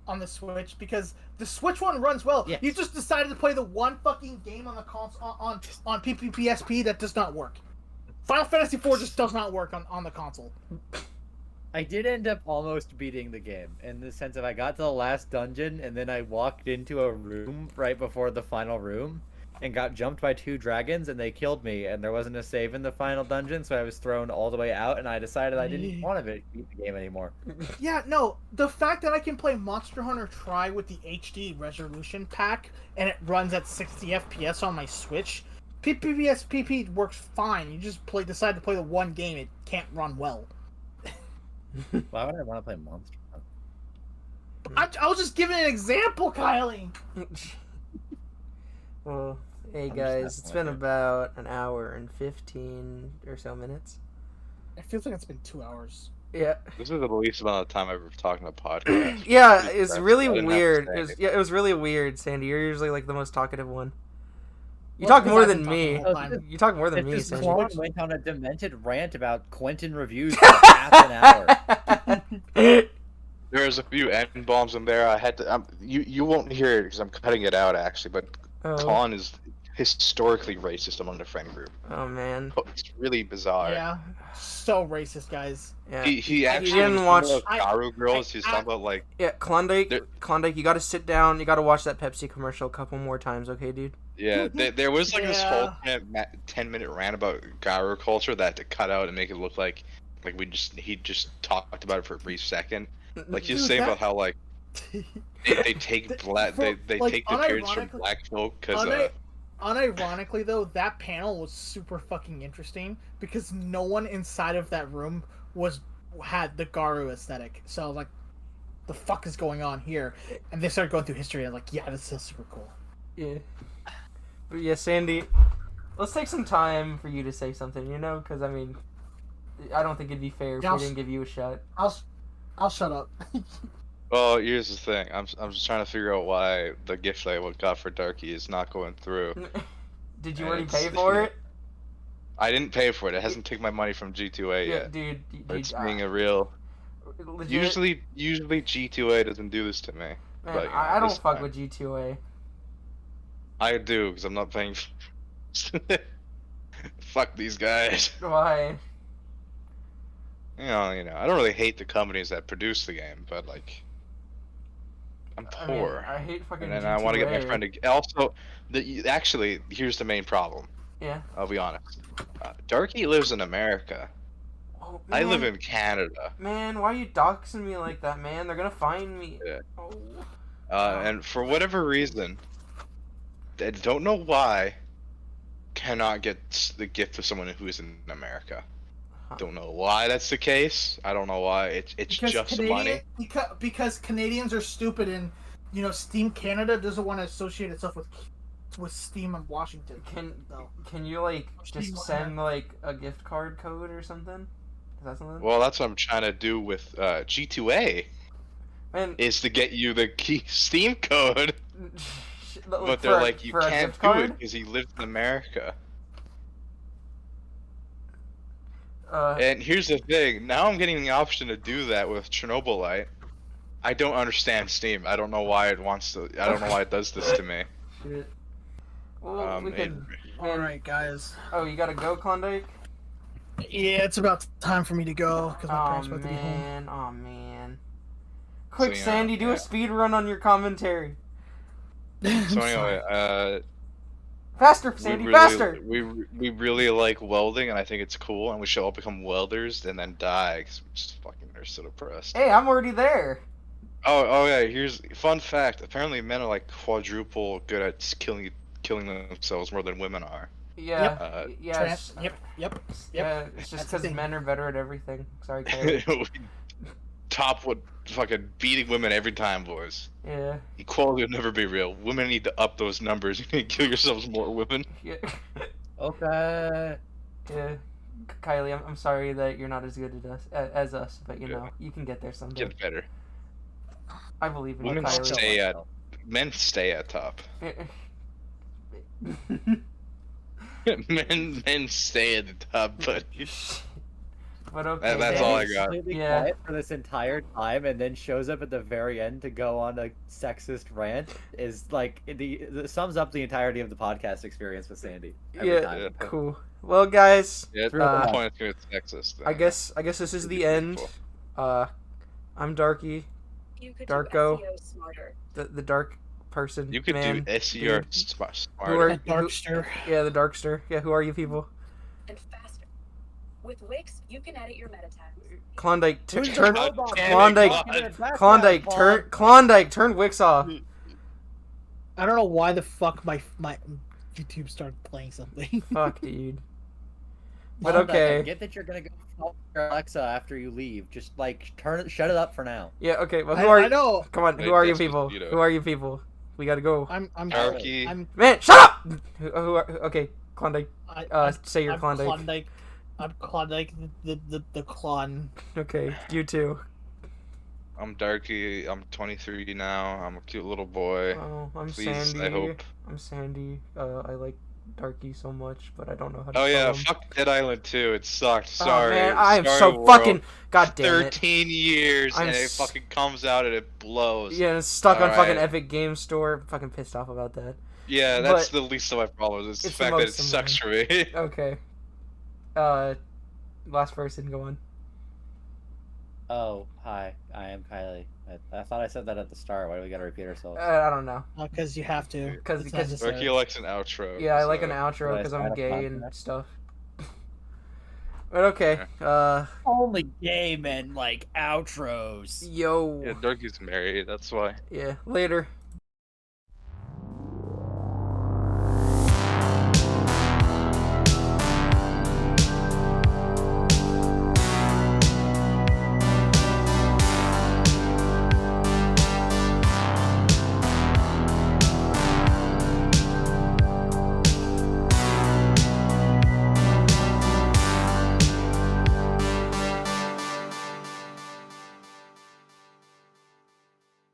on the Switch? Because the Switch one runs well. Yes. You just decided to play the one fucking game on the console on PPSP that does not work. Final Fantasy IV just does not work on the console. I did end up almost beating the game in the sense of I got to the last dungeon and then I walked into a room right before the final room and got jumped by 2 dragons and they killed me and there wasn't a save in the final dungeon, so I was thrown all the way out and I decided I didn't want to beat the game anymore. Yeah, no, the fact that I can play Monster Hunter Tri with the HD resolution pack and it runs at 60 FPS on my Switch, PPS PP works fine. You just decide to play the one game it can't run well. Why would I want to play Monster Hunter? I was just giving an example, Kylie. Well, hey just guys, asking it's been what about an hour and 15 or so minutes. It feels like it's been 2 hours. Yeah, This is the least amount of time I've ever talked in a podcast. yeah, Pretty it's impressive. really I didn't have to weird. say anything. It was really weird, Sandy. You're usually like the most talkative one. You Well, talk because more I've than been talking me. the whole time. You talk more than If me, this Sandy. clone went on a demented rant about Quentin reviews for half an hour. There's a few N-bombs in there. I had to. You won't hear it because I'm cutting it out actually. But Oh. Colin is historically racist among the friend group. Oh man. It's really bizarre. Yeah, so racist, guys. Yeah. He actually didn't was watch- talking about Garu girls. He's I- talking about like. Yeah, Klondike. There- Klondike, you got to sit down. You got to watch that Pepsi commercial a couple more times, okay, dude? Yeah, there was like this whole Yeah. 10-minute rant about Garu culture that I had to cut out and make it look like he just talked about it for a brief second. Like you Dude, say that- about how like they take black they Like, take the appearance from unironically- black folk because Unironically, though, that panel was super fucking interesting because no one inside of that room had the Garu aesthetic. So like, the fuck is going on here? And they started going through history and like, yeah, this is super cool. Yeah. But yeah, Sandy, let's take some time for you to say something, you know? Because, I mean, I don't think it'd be fair if Yeah, we didn't give you a shot. I'll shut up. well, here's the thing. I'm just trying to figure out why the gift I got for Darky is not going through. Did you And already it's- pay for it? I didn't pay for it. It hasn't taken my money from G2A Yeah, yet. dude. It's being a real. Legit, Usually G2A doesn't do this to me. man, but, you know, I don't this fuck time. with G2A. I do because I'm not paying. Fuck these guys. Why? You know. I don't really hate the companies that produce the game, but like, I'm I mean, poor, I hate fucking and then G2A. I want to get my friend to. Also, actually, here's the main problem. Yeah. I'll be honest. Darky lives in America. Oh, I live man. in Canada. Man, why are you doxing me like that, man? They're gonna find me. Yeah. Oh. And for whatever reason, I don't know why, cannot get the gift of someone who is in America. Huh. Don't know why that's the case. I don't know why. It's just money. Because Canadians are stupid, and Steam Canada doesn't want to associate itself with Steam in Washington. Can you like Steam just will send like a gift card code or something? Is that something? Well, that's what I'm trying to do with G2A, Man, is to get you the key Steam code. But they're like, you for a can't gift do it card? because he lives in America. Uh, And here's the thing, now I'm getting the option to do that with Chernobylite. I don't understand Steam. I don't know why it wants to. I don't know why it does this to me. shit. Well, we could. All right, guys. Oh, you gotta go, Klondike? Yeah, it's about time for me to go because my Oh parents are about to be home. man, oh man. Quick, yeah, Sandy, do yeah. a speed run on your commentary. So anyway, Faster, Sandy, we faster! we really like welding, and I think it's cool, and we should all become welders and then die because we just fucking are so depressed. Hey, I'm already there. Oh yeah. Here's fun fact. Apparently, men are like quadruple good at killing themselves more than women are. Yeah, Uh, yes. Yep. Yeah, it's just That's the because thing. men are better at everything. Sorry, Kaylee. Top would fucking beating women every time, boys. Yeah, Equality will never be real. Women need to up those numbers. You need to kill yourselves more, women. yeah, Okay. yeah. Kylie, I'm sorry that you're not as good as us, but Yeah. you can get there someday. Get better. I believe in you, Women Kylie. stay at men stay at top. men stay at the top, but But okay. That's Danny. all I got. Completely Yeah. quiet for this entire time, and then shows up at the very end to go on a sexist rant is like the sums up the entirety of the podcast experience with Sandy. Every Yeah, time. cool. Well, guys, Yeah, at Uh, some point it's gonna be sexist. I guess this is the end. I'm Darky, You could Darko. do SEO smarter. the dark person. You could man, do SEO dude. smarter. Who are Darkster. Yeah, the Darkster. Yeah, who are you people? And faster. With Wix, you can edit your meta tags. Klondike, Who's the turn robot? Klondike, God. Klondike, turn Wix off. I don't know why the fuck my YouTube started playing something. Fuck, dude. But Klondike, I okay. get that you're gonna go follow your Alexa after you leave. Just like shut it up for now. Yeah, okay. Well, who I are you? know. Come on, Hey, who are you that's people? mosquito. Who are you people? We gotta go. I'm Darky. I'm Man, shut up! Who are? Okay, Klondike. I, Say your I'm Klondike. Klondike. I'm Klondike, the clon. Okay, you too. I'm Darky. I'm 23 now. I'm a cute little boy. Oh, I'm Please, Sandy. I hope. I'm Sandy. I like Darky so much, but I don't know how to Oh spell yeah, them. fuck Dead Island 2. It sucked. Oh Sorry. man, I am Sorry, so world. fucking god damn it. 13 years I'm and it s- fucking comes out and it blows. Yeah, it's stuck on fucking Alright. Epic Game Store. I'm fucking pissed off about that. Yeah, that's But the least of my problems. It's the it's the fact that it most sucks for me. Okay. Last person, go on. Oh, hi. I am Kylie. I thought I said that at the start. Why do we gotta repeat ourselves? I don't know. Because you have to. Because It's necessary. Ricky likes an outro. yeah, I like so- an outro Did I because sign I'm a gay and contract? stuff. But okay. Only gay men like outros. Yo. Yeah, Darky's married, that's why. Yeah. Later.